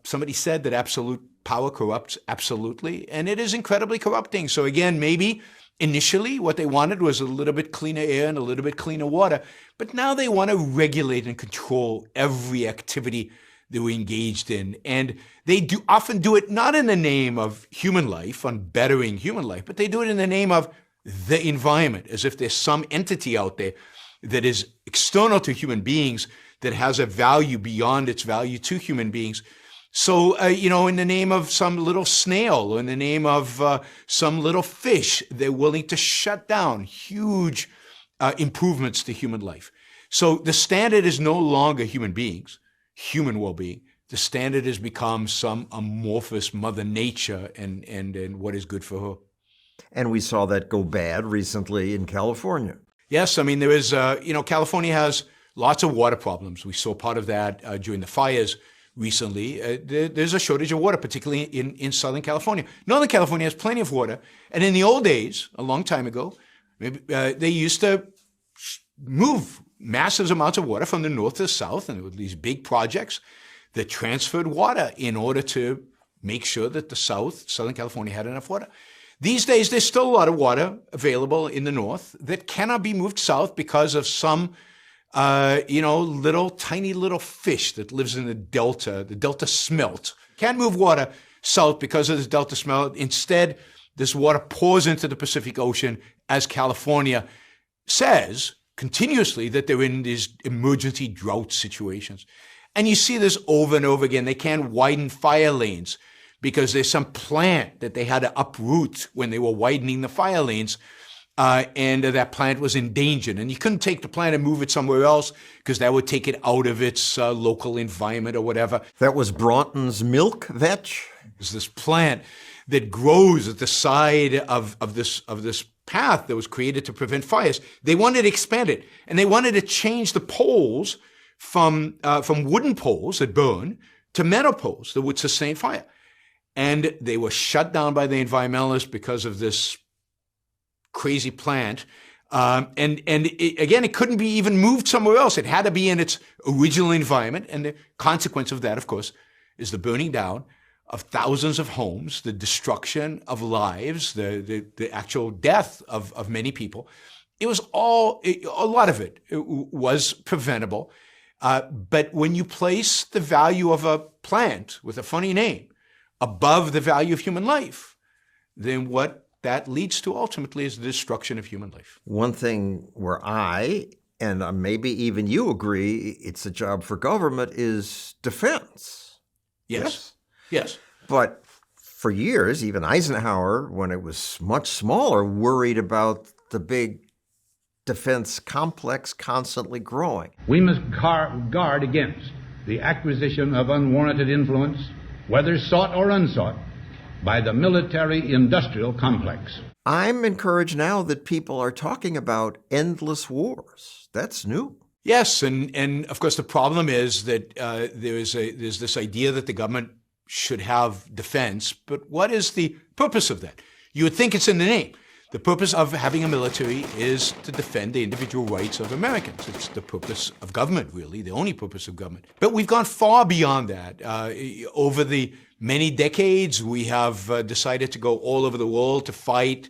Somebody said that absolute power corrupts absolutely, and it is incredibly corrupting. So again, maybe initially what they wanted was a little bit cleaner air and a little bit cleaner water, but now they want to regulate and control every activity that we're engaged in. And they often do it not in the name of human life, on bettering human life, but they do it in the name of the environment, as if there's some entity out there that is external to human beings that has a value beyond its value to human beings. So, in the name of some little snail, or in the name of some little fish, they're willing to shut down huge improvements to human life. So the standard is no longer human beings, human well-being. The standard has become some amorphous Mother Nature and what is good for her. And we saw that go bad recently in California. Yes, I mean, there is, California has lots of water problems. We saw part of that during the fires recently. There's a shortage of water, particularly in Southern California. Northern California has plenty of water. And in the old days, a long time ago, they used to move massive amounts of water from the north to the south, and there were these big projects that transferred water in order to make sure that the Southern California had enough water. These days, there's still a lot of water available in the north that cannot be moved south because of some, tiny little fish that lives in the delta smelt. Can't move water south because of this delta smelt. Instead, this water pours into the Pacific Ocean as California says continuously that they're in these emergency drought situations. And you see this over and over again. They can't widen fire lanes because there's some plant that they had to uproot when they were widening the fire lanes, and that plant was endangered. And you couldn't take the plant and move it somewhere else because that would take it out of its local environment or whatever. That was Broughton's milk vetch? There's this plant that grows at the side of this path that was created to prevent fires. They wanted to expand it, and they wanted to change the poles from wooden poles that burn to metal poles that would sustain fire. And they were shut down by the environmentalists because of this crazy plant. It couldn't be even moved somewhere else. It had to be in its original environment. And the consequence of that, of course, is the burning down of thousands of homes, the destruction of lives, the actual death of many people. It was a lot of it was preventable. But when you place the value of a plant with a funny name above the value of human life, then what that leads to ultimately is the destruction of human life. One thing where I, and maybe even you agree, it's a job for government is defense. Yes. But for years, even Eisenhower, when it was much smaller, worried about the big defense complex constantly growing. We must guard against the acquisition of unwarranted influence, whether sought or unsought, by the military-industrial complex. I'm encouraged now that people are talking about endless wars. That's new. Yes, and of course the problem is that there's this idea that the government should have defense, but what is the purpose of that? You would think it's in the name. The purpose of having a military is to defend the individual rights of Americans. It's the purpose of government, really, the only purpose of government. But we've gone far beyond that. Over the many decades, we have decided to go all over the world to fight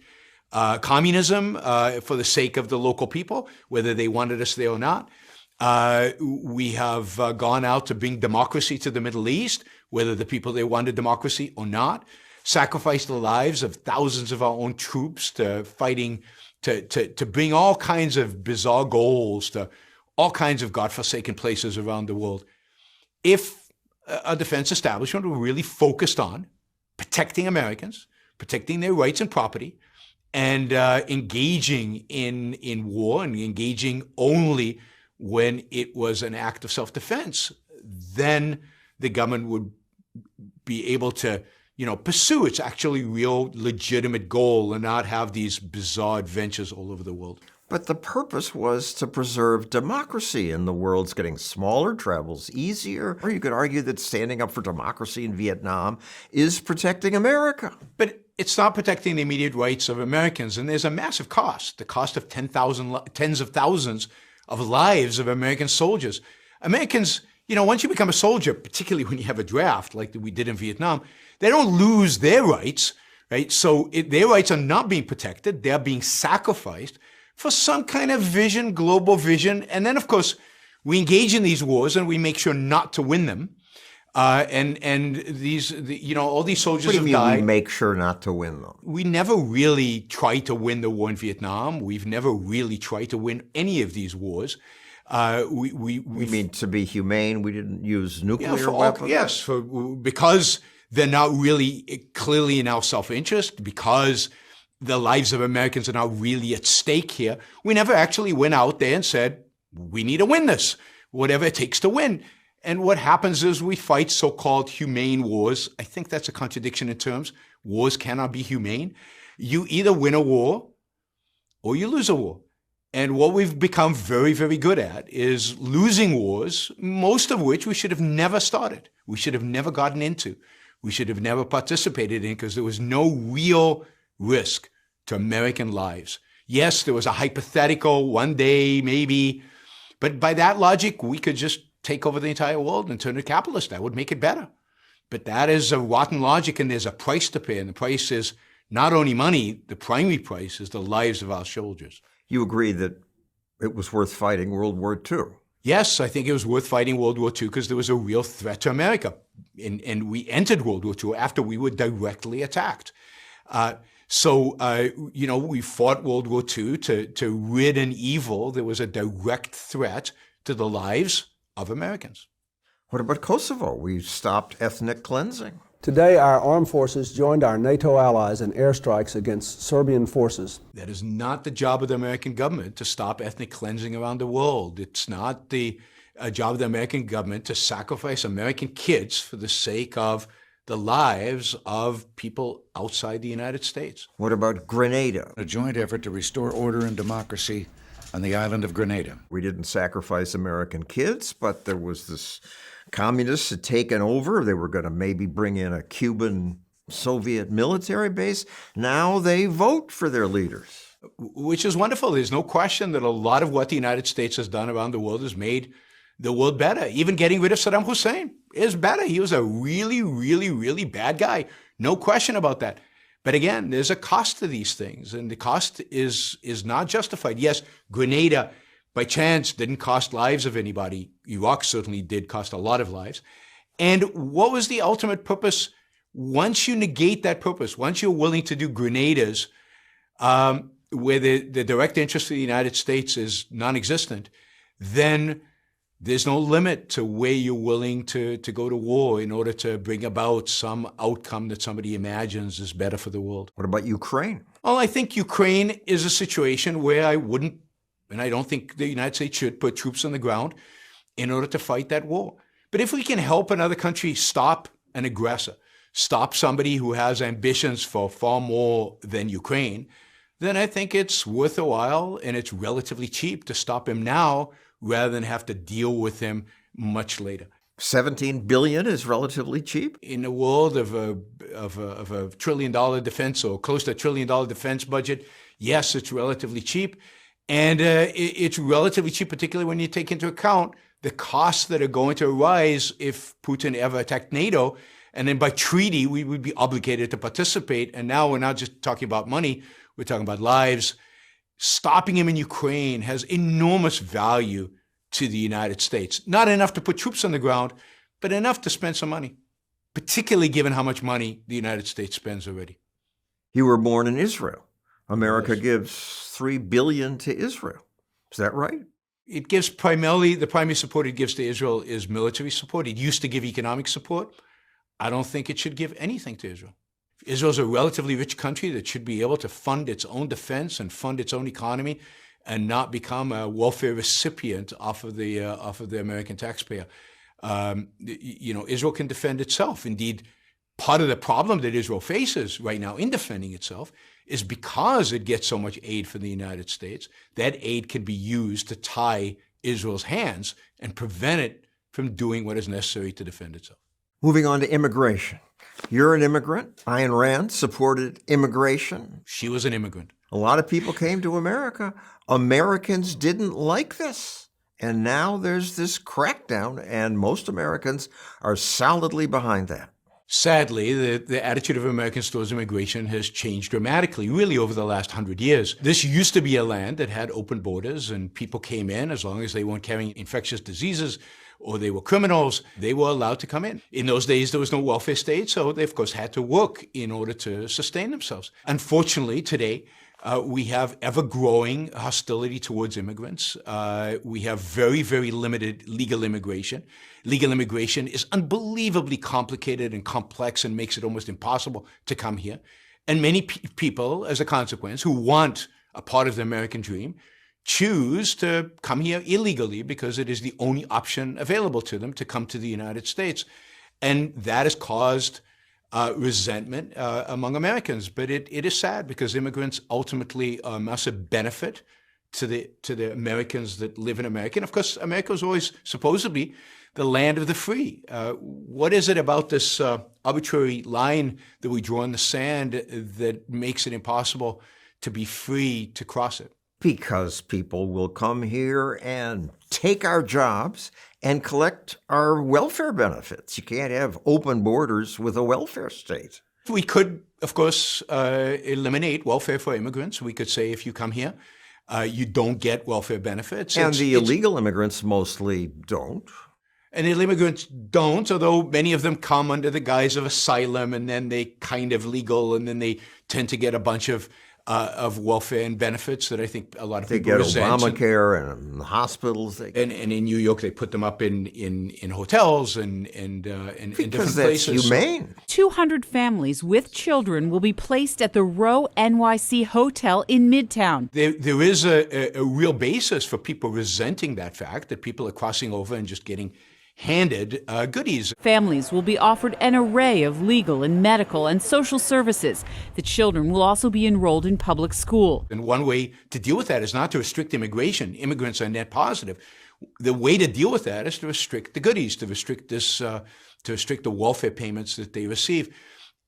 communism for the sake of the local people, whether they wanted us there or not. We have gone out to bring democracy to the Middle East, whether the people there wanted democracy or not. Sacrificed the lives of thousands of our own troops to fighting to bring all kinds of bizarre goals to all kinds of godforsaken places around the world. If a defense establishment were really focused on protecting Americans, protecting their rights and property, and engaging in war and engaging only when it was an act of self-defense, then the government would be able to pursue its actually real legitimate goal and not have these bizarre adventures all over the world. But the purpose was to preserve democracy, and the world's getting smaller, travel's easier. Or you could argue that standing up for democracy in Vietnam is protecting America. But it's not protecting the immediate rights of Americans, and there's a massive cost, the cost of tens of thousands of lives of American soldiers. Americans, once you become a soldier, particularly when you have a draft like we did in Vietnam, they don't lose their rights, right? So their rights are not being protected. They're being sacrificed for some kind of vision, global vision. And then, of course, we engage in these wars and we make sure not to win them. And these, all these soldiers have died. What do you mean we make sure not to win them? We never really tried to win the war in Vietnam. We've never really tried to win any of these wars. You mean to be humane, we didn't use nuclear all, weapons? yes, because they're not really clearly in our self-interest, because the lives of Americans are not really at stake here. We never actually went out there and said, we need to win this, whatever it takes to win. And what happens is we fight so-called humane wars. I think that's a contradiction in terms. Wars cannot be humane. You either win a war or you lose a war. And what we've become very, very good at is losing wars, most of which we should have never started. We should have never gotten into. We should have never participated in, because there was no real risk to American lives. Yes, there was a hypothetical one day, maybe, but by that logic, we could just take over the entire world and turn it capitalist. That would make it better. But that is a rotten logic, and there's a price to pay. And the price is not only money, the primary price is the lives of our soldiers. You agree that it was worth fighting World War II? Yes, I think it was worth fighting World War II because there was a real threat to America. And we entered World War II after we were directly attacked. We fought World War II to rid an evil. There was a direct threat to the lives of Americans. What about Kosovo? We stopped ethnic cleansing. Today, our armed forces joined our NATO allies in airstrikes against Serbian forces. That is not the job of the American government to stop ethnic cleansing around the world. It's not the job of the American government to sacrifice American kids for the sake of the lives of people outside the United States. What about Grenada? A joint effort to restore order and democracy on the island of Grenada. We didn't sacrifice American kids, but there was this communists had taken over. They were going to maybe bring in a Cuban Soviet military base. Now they vote for their leaders. Which is wonderful. There's no question that a lot of what the United States has done around the world has made the world better. Even getting rid of Saddam Hussein is better. He was a really, really, really bad guy. No question about that. But again, there's a cost to these things, and the cost is not justified. Yes, Grenada, by chance, didn't cost lives of anybody. Iraq certainly did cost a lot of lives. And what was the ultimate purpose? Once you negate that purpose, once you're willing to do Grenadas, where the direct interest of the United States is non-existent, then there's no limit to where you're willing to go to war in order to bring about some outcome that somebody imagines is better for the world. What about Ukraine? Well, I think Ukraine is a situation where I wouldn't, and I don't think the United States should put troops on the ground in order to fight that war. But if we can help another country stop an aggressor, stop somebody who has ambitions for far more than Ukraine, then I think it's worth a while, and it's relatively cheap to stop him now rather than have to deal with him much later. $17 billion is relatively cheap? In a world of a $1 trillion defense, or close to $1 trillion defense budget, yes, it's relatively cheap. And it's relatively cheap, particularly when you take into account the costs that are going to arise if Putin ever attacked NATO. And then by treaty, we would be obligated to participate. And now we're not just talking about money, we're talking about lives. Stopping him in Ukraine has enormous value to the United States. Not enough to put troops on the ground, but enough to spend some money, particularly given how much money the United States spends already. You were born in Israel. America gives $3 billion to Israel. Is that right? It gives primarily, the primary support it gives to Israel is military support. It used to give economic support. I don't think it should give anything to Israel. Israel's a relatively rich country that should be able to fund its own defense and fund its own economy and not become a welfare recipient off of the American taxpayer. Israel can defend itself. Indeed, part of the problem that Israel faces right now in defending itself is because it gets so much aid from the United States. That aid can be used to tie Israel's hands and prevent it from doing what is necessary to defend itself. Moving on to immigration. You're an immigrant. Ayn Rand supported immigration. She was an immigrant. A lot of people came to America. Americans didn't like this. And now there's this crackdown, and most Americans are solidly behind that. Sadly, the attitude of Americans towards immigration has changed dramatically, really over the last 100 years. This used to be a land that had open borders, and people came in as long as they weren't carrying infectious diseases or they were criminals, they were allowed to come in. In those days, there was no welfare state, so they, of course, had to work in order to sustain themselves. Unfortunately, today, We have ever-growing hostility towards immigrants. We have very, very limited legal immigration. Legal immigration is unbelievably complicated and complex and makes it almost impossible to come here. And many people, as a consequence, who want a part of the American dream, choose to come here illegally because it is the only option available to them to come to the United States. And that has caused resentment among Americans. But it is sad because immigrants ultimately are a massive benefit to the Americans that live in America. And of course, America is always supposedly the land of the free. What is it about this arbitrary line that we draw in the sand that makes it impossible to be free to cross it? Because people will come here and take our jobs and collect our welfare benefits. You can't have open borders with a welfare state. We could, of course, eliminate welfare for immigrants. We could say if you come here, you don't get welfare benefits. And the illegal immigrants mostly don't. And illegal immigrants don't, although many of them come under the guise of asylum, and then they kind of legal, and then they tend to get a bunch of welfare and benefits that I think a lot of people resent. They get Obamacare and hospitals. And in New York, they put them up in hotels and in different places. That's humane. 200 families with children will be placed at the Row NYC Hotel in Midtown. There is a real basis for people resenting that fact, that people are crossing over and just getting handed goodies. Families will be offered an array of legal and medical and social services. The children will also be enrolled in public school. And one way to deal with that is not to restrict immigration. Immigrants are net positive. The way to deal with that is to restrict the goodies, to restrict the welfare payments that they receive.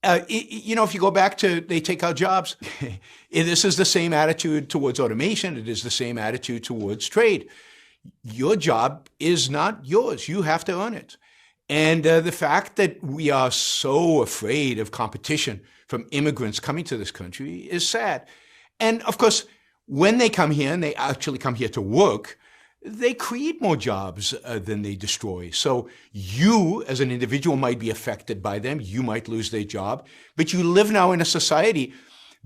If you go back to they take our jobs, this is the same attitude towards automation. It is the same attitude towards trade. Your job is not yours. You have to earn it. And the fact that we are so afraid of competition from immigrants coming to this country is sad. And of course, when they come here and they actually come here to work, they create more jobs than they destroy. So you, as an individual, might be affected by them. You might lose their job. But you live now in a society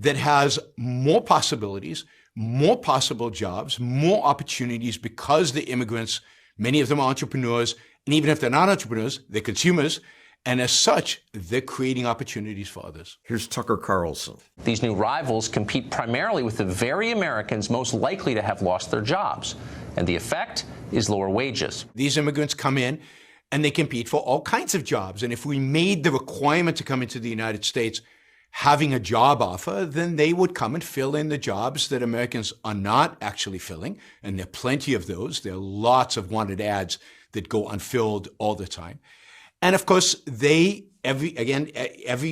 that has more possibilities, more possible jobs, more opportunities because the immigrants, many of them are entrepreneurs, and even if they're not entrepreneurs, they're consumers, and as such, they're creating opportunities for others. Here's Tucker Carlson. These new rivals compete primarily with the very Americans most likely to have lost their jobs, and the effect is lower wages. These immigrants come in and they compete for all kinds of jobs, and if we made the requirement to come into the United States having a job offer, then they would come and fill in the jobs that Americans are not actually filling. And there are plenty of those. There are lots of wanted ads that go unfilled all the time. And of course, every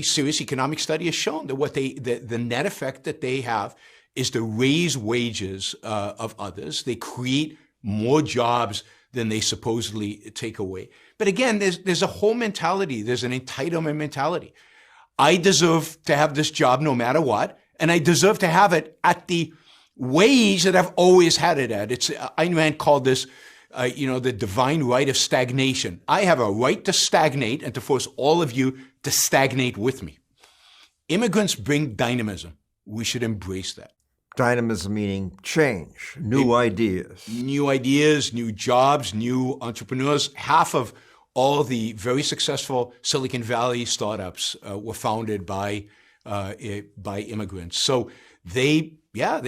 serious economic study has shown that the net effect that they have is to raise wages of others. They create more jobs than they supposedly take away. But again, there's a whole mentality. There's an entitlement mentality. I deserve to have this job no matter what, and I deserve to have it at the wage that I've always had it at. Ayn Rand called this, the divine right of stagnation. I have a right to stagnate and to force all of you to stagnate with me. Immigrants bring dynamism. We should embrace that. Dynamism meaning change, new ideas. New ideas, new jobs, new entrepreneurs. Half of all the very successful Silicon Valley startups were founded by immigrants. So they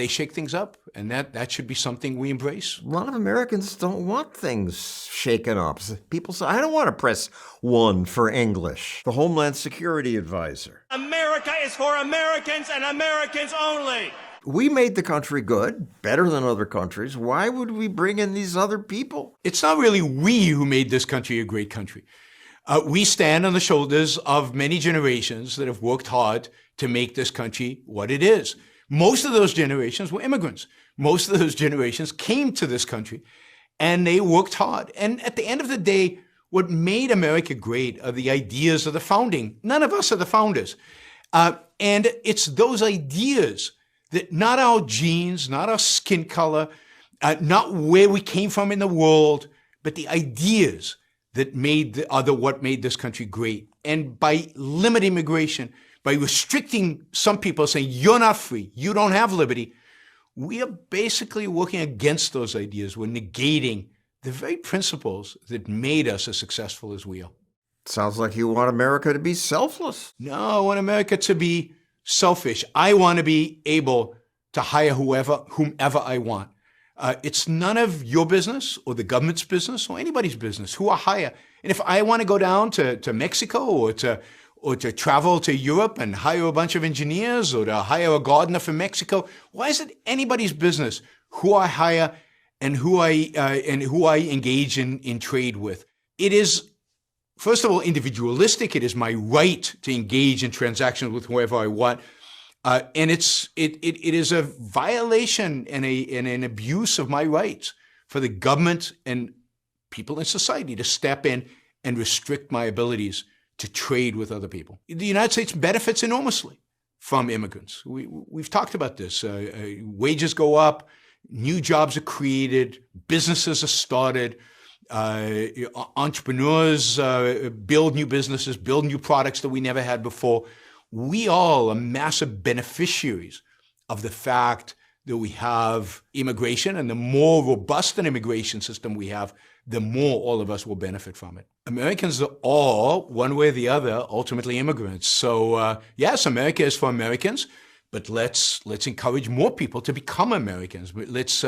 shake things up, and that should be something we embrace. A lot of Americans don't want things shaken up. People say, I don't want to press 1 for English. The Homeland Security Advisor. America is for Americans and Americans only. We made the country good, better than other countries. Why would we bring in these other people? It's not really we who made this country a great country. We stand on the shoulders of many generations that have worked hard to make this country what it is. Most of those generations were immigrants. Most of those generations came to this country, and they worked hard. And at the end of the day, what made America great are the ideas of the founding. None of us are the founders. And it's those ideas that not our genes, not our skin color, not where we came from in the world, but the ideas that what made this country great. And by limiting immigration, by restricting some people, saying you're not free, you don't have liberty, we are basically working against those ideas. We're negating the very principles that made us as successful as we are. Sounds like you want America to be selfless. No, I want America to be selfish. I want to be able to hire whomever I want. It's none of your business or the government's business or anybody's business who I hire. And if I want to go down to Mexico or to travel to Europe and hire a bunch of engineers or to hire a gardener from Mexico, why is it anybody's business who I hire and who I engage in trade with? It is, first of all, individualistic. It is my right to engage in transactions with whoever I want. And it is a violation and an abuse of my rights for the government and people in society to step in and restrict my abilities to trade with other people. The United States benefits enormously from immigrants. We've talked about this. Wages go up, new jobs are created, businesses are started, entrepreneurs build new businesses, build new products that we never had before. We all are massive beneficiaries of the fact that we have immigration, and the more robust an immigration system we have, the more all of us will benefit from it. Americans are all, one way or the other, ultimately immigrants. So yes, America is for Americans, but let's encourage more people to become Americans. Let's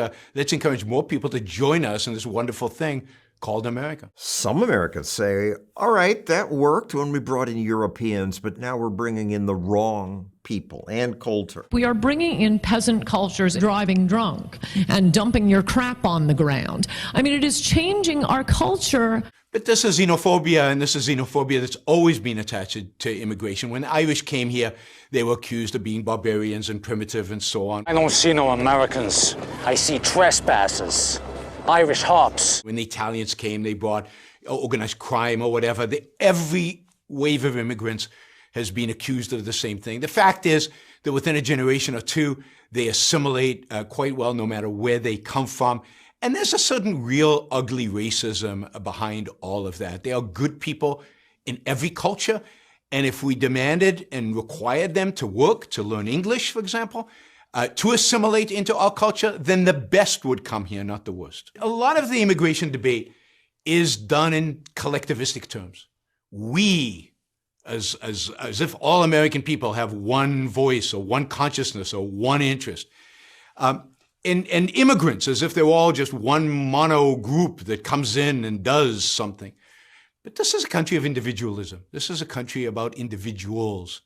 encourage more people to join us in this wonderful thing called America. Some Americans say, all right, that worked when we brought in Europeans, but now we're bringing in the wrong people and culture. We are bringing in peasant cultures, driving drunk and dumping your crap on the ground. I mean, it is changing our culture. But this is xenophobia, and this is xenophobia that's always been attached to immigration. When the Irish came here, they were accused of being barbarians and primitive and so on. I don't see no Americans. I see trespassers. Irish hops. When the Italians came, they brought organized crime or whatever. Every wave of immigrants has been accused of the same thing. The fact is that within a generation or two, they assimilate quite well no matter where they come from. And there's a certain real ugly racism behind all of that. They are good people in every culture. And if we demanded and required them to work, to learn English, for example, to assimilate into our culture, then the best would come here, not the worst. A lot of the immigration debate is done in collectivistic terms. We, as if all American people have one voice or one consciousness or one interest. And immigrants, as if they're all just one mono group that comes in and does something. But this is a country of individualism. This is a country about individuals.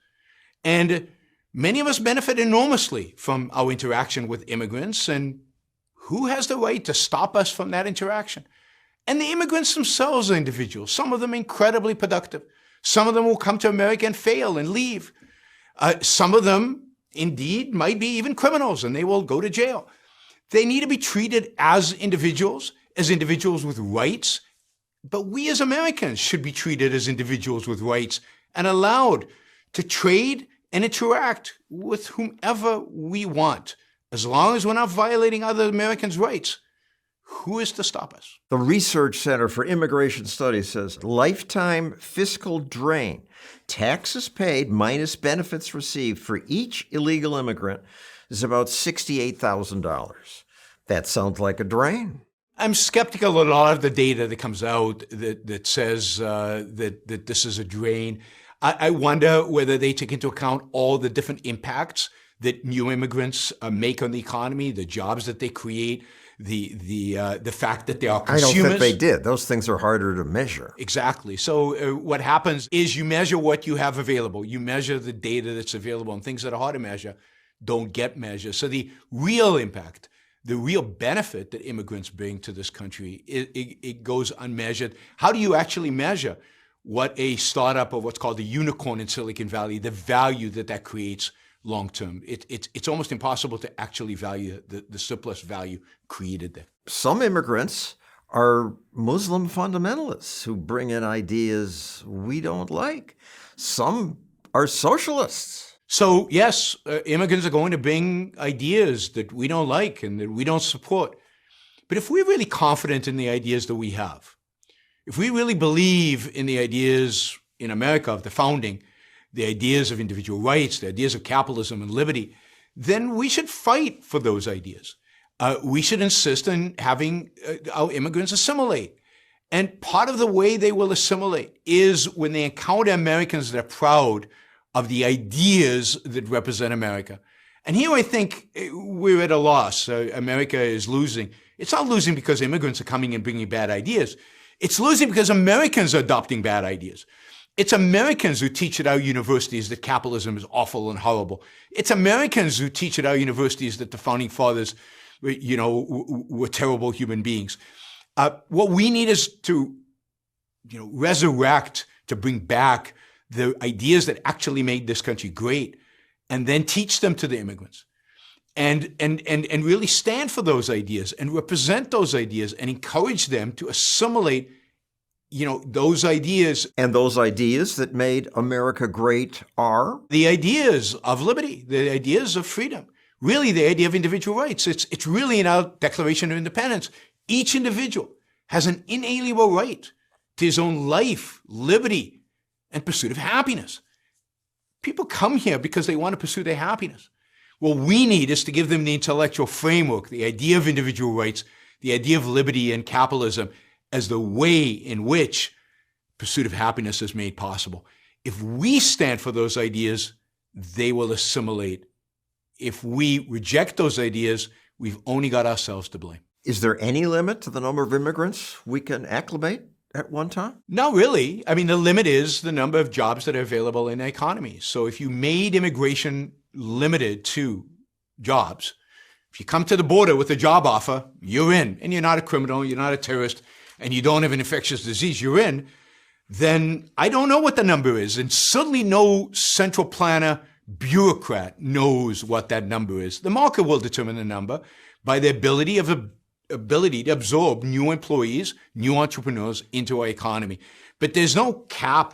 And many of us benefit enormously from our interaction with immigrants, and who has the right to stop us from that interaction? And the immigrants themselves are individuals. Some of them incredibly productive. Some of them will come to America and fail and leave. Some of them, indeed, might be even criminals, and they will go to jail. They need to be treated as individuals with rights, but we as Americans should be treated as individuals with rights and allowed to trade and interact with whomever we want, as long as we're not violating other Americans' rights. Who is to stop us? The Research Center for Immigration Studies says lifetime fiscal drain, taxes paid minus benefits received for each illegal immigrant is about $68,000. That sounds like a drain. I'm skeptical of a lot of the data that comes out that says that this is a drain. I wonder whether they take into account all the different impacts that new immigrants make on the economy, the jobs that they create, the fact that they are consumers. I don't think they did. Those things are harder to measure. Exactly. So what happens is you measure what you have available. You measure the data that's available, and things that are hard to measure don't get measured. So the real impact, the real benefit that immigrants bring to this country, it goes unmeasured. How do you actually measure what a startup or what's called a unicorn in Silicon Valley, the value that creates long term? It's almost impossible to actually value the surplus value created there. Some immigrants are Muslim fundamentalists who bring in ideas we don't like. Some are socialists. So yes, immigrants are going to bring ideas that we don't like and that we don't support. But if we're really confident in the ideas that we have, if we really believe in the ideas in America of the founding, the ideas of individual rights, the ideas of capitalism and liberty, then we should fight for those ideas. We should insist on having our immigrants assimilate. And part of the way they will assimilate is when they encounter Americans that are proud of the ideas that represent America. And here I think we're at a loss. America is losing. It's not losing because immigrants are coming and bringing bad ideas. It's losing because Americans are adopting bad ideas. It's Americans who teach at our universities that capitalism is awful and horrible. It's Americans who teach at our universities that the founding fathers, were terrible human beings. What we need is to, resurrect, to bring back the ideas that actually made this country great, and then teach them to the immigrants, and really stand for those ideas and represent those ideas and encourage them to assimilate, those ideas. And those ideas that made America great are? The ideas of liberty, the ideas of freedom, really the idea of individual rights. It's really in our Declaration of Independence. Each individual has an inalienable right to his own life, liberty, and pursuit of happiness. People come here because they want to pursue their happiness. What we need is to give them the intellectual framework, the idea of individual rights, the idea of liberty and capitalism as the way in which pursuit of happiness is made possible. If we stand for those ideas, they will assimilate. If we reject those ideas, we've only got ourselves to blame. Is there any limit to the number of immigrants we can acclimate at one time? Not really. I mean, the limit is the number of jobs that are available in the economy. So if you made immigration limited to jobs, if you come to the border with a job offer, you're in, and you're not a criminal, you're not a terrorist, and you don't have an infectious disease, you're in, then I don't know what the number is. And certainly no central planner, bureaucrat knows what that number is. The market will determine the number by the ability to absorb new employees, new entrepreneurs into our economy. But there's no cap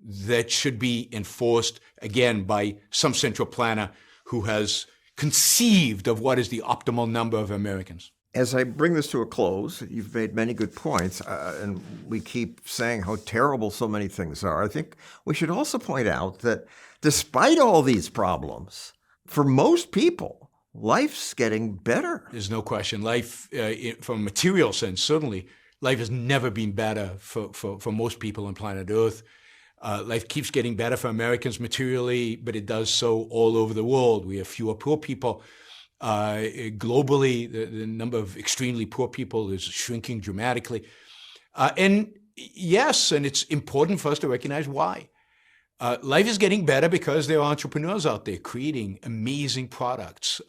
that should be enforced, again, by some central planner who has conceived of what is the optimal number of Americans. As I bring this to a close, you've made many good points, and we keep saying how terrible so many things are. I think we should also point out that despite all these problems, for most people, life's getting better. There's no question. Life, from a material sense, certainly, life has never been better for most people on planet Earth. Life keeps getting better for Americans materially, but it does so all over the world. We have fewer poor people. Globally, the number of extremely poor people is shrinking dramatically. And yes, and it's important for us to recognize why. Life is getting better because there are entrepreneurs out there creating amazing products,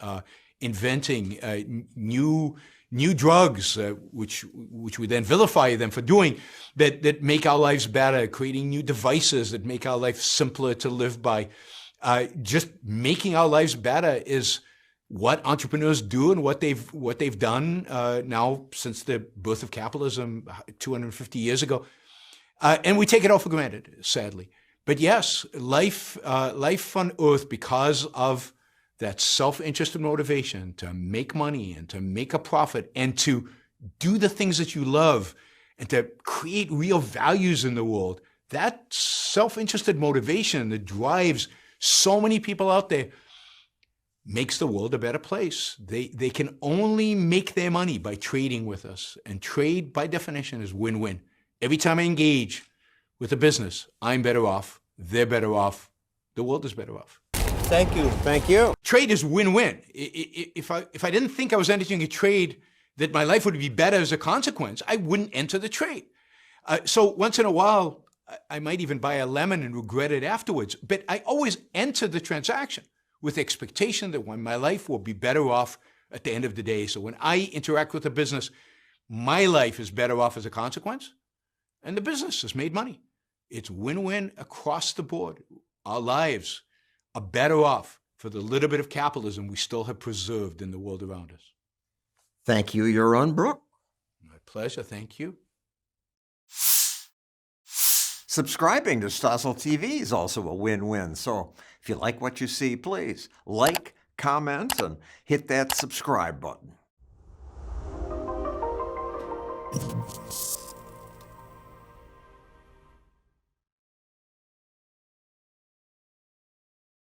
inventing new drugs, which we then vilify them for doing, that make our lives better, creating new devices that make our life simpler to live by. Just making our lives better is what entrepreneurs do and what they've done now since the birth of capitalism 250 years ago. And we take it all for granted, sadly. But yes, life on Earth, because of that self-interested motivation to make money and to make a profit and to do the things that you love and to create real values in the world, that self-interested motivation that drives so many people out there makes the world a better place. They can only make their money by trading with us. And trade, by definition, is win-win. Every time I engage with a business, I'm better off, they're better off, the world is better off. Thank you. Thank you. Trade is win-win. If I didn't think I was entering a trade that my life would be better as a consequence, I wouldn't enter the trade. So once in a while, I might even buy a lemon and regret it afterwards. But I always enter the transaction with the expectation that my life will be better off at the end of the day. So when I interact with a business, my life is better off as a consequence, and the business has made money. It's win-win across the board. Our lives are better off for the little bit of capitalism we still have preserved in the world around us. Thank you, Yaron Brook. My pleasure. Thank you. Subscribing to Stossel TV is also a win-win. So if you like what you see, please like, comment, and hit that subscribe button.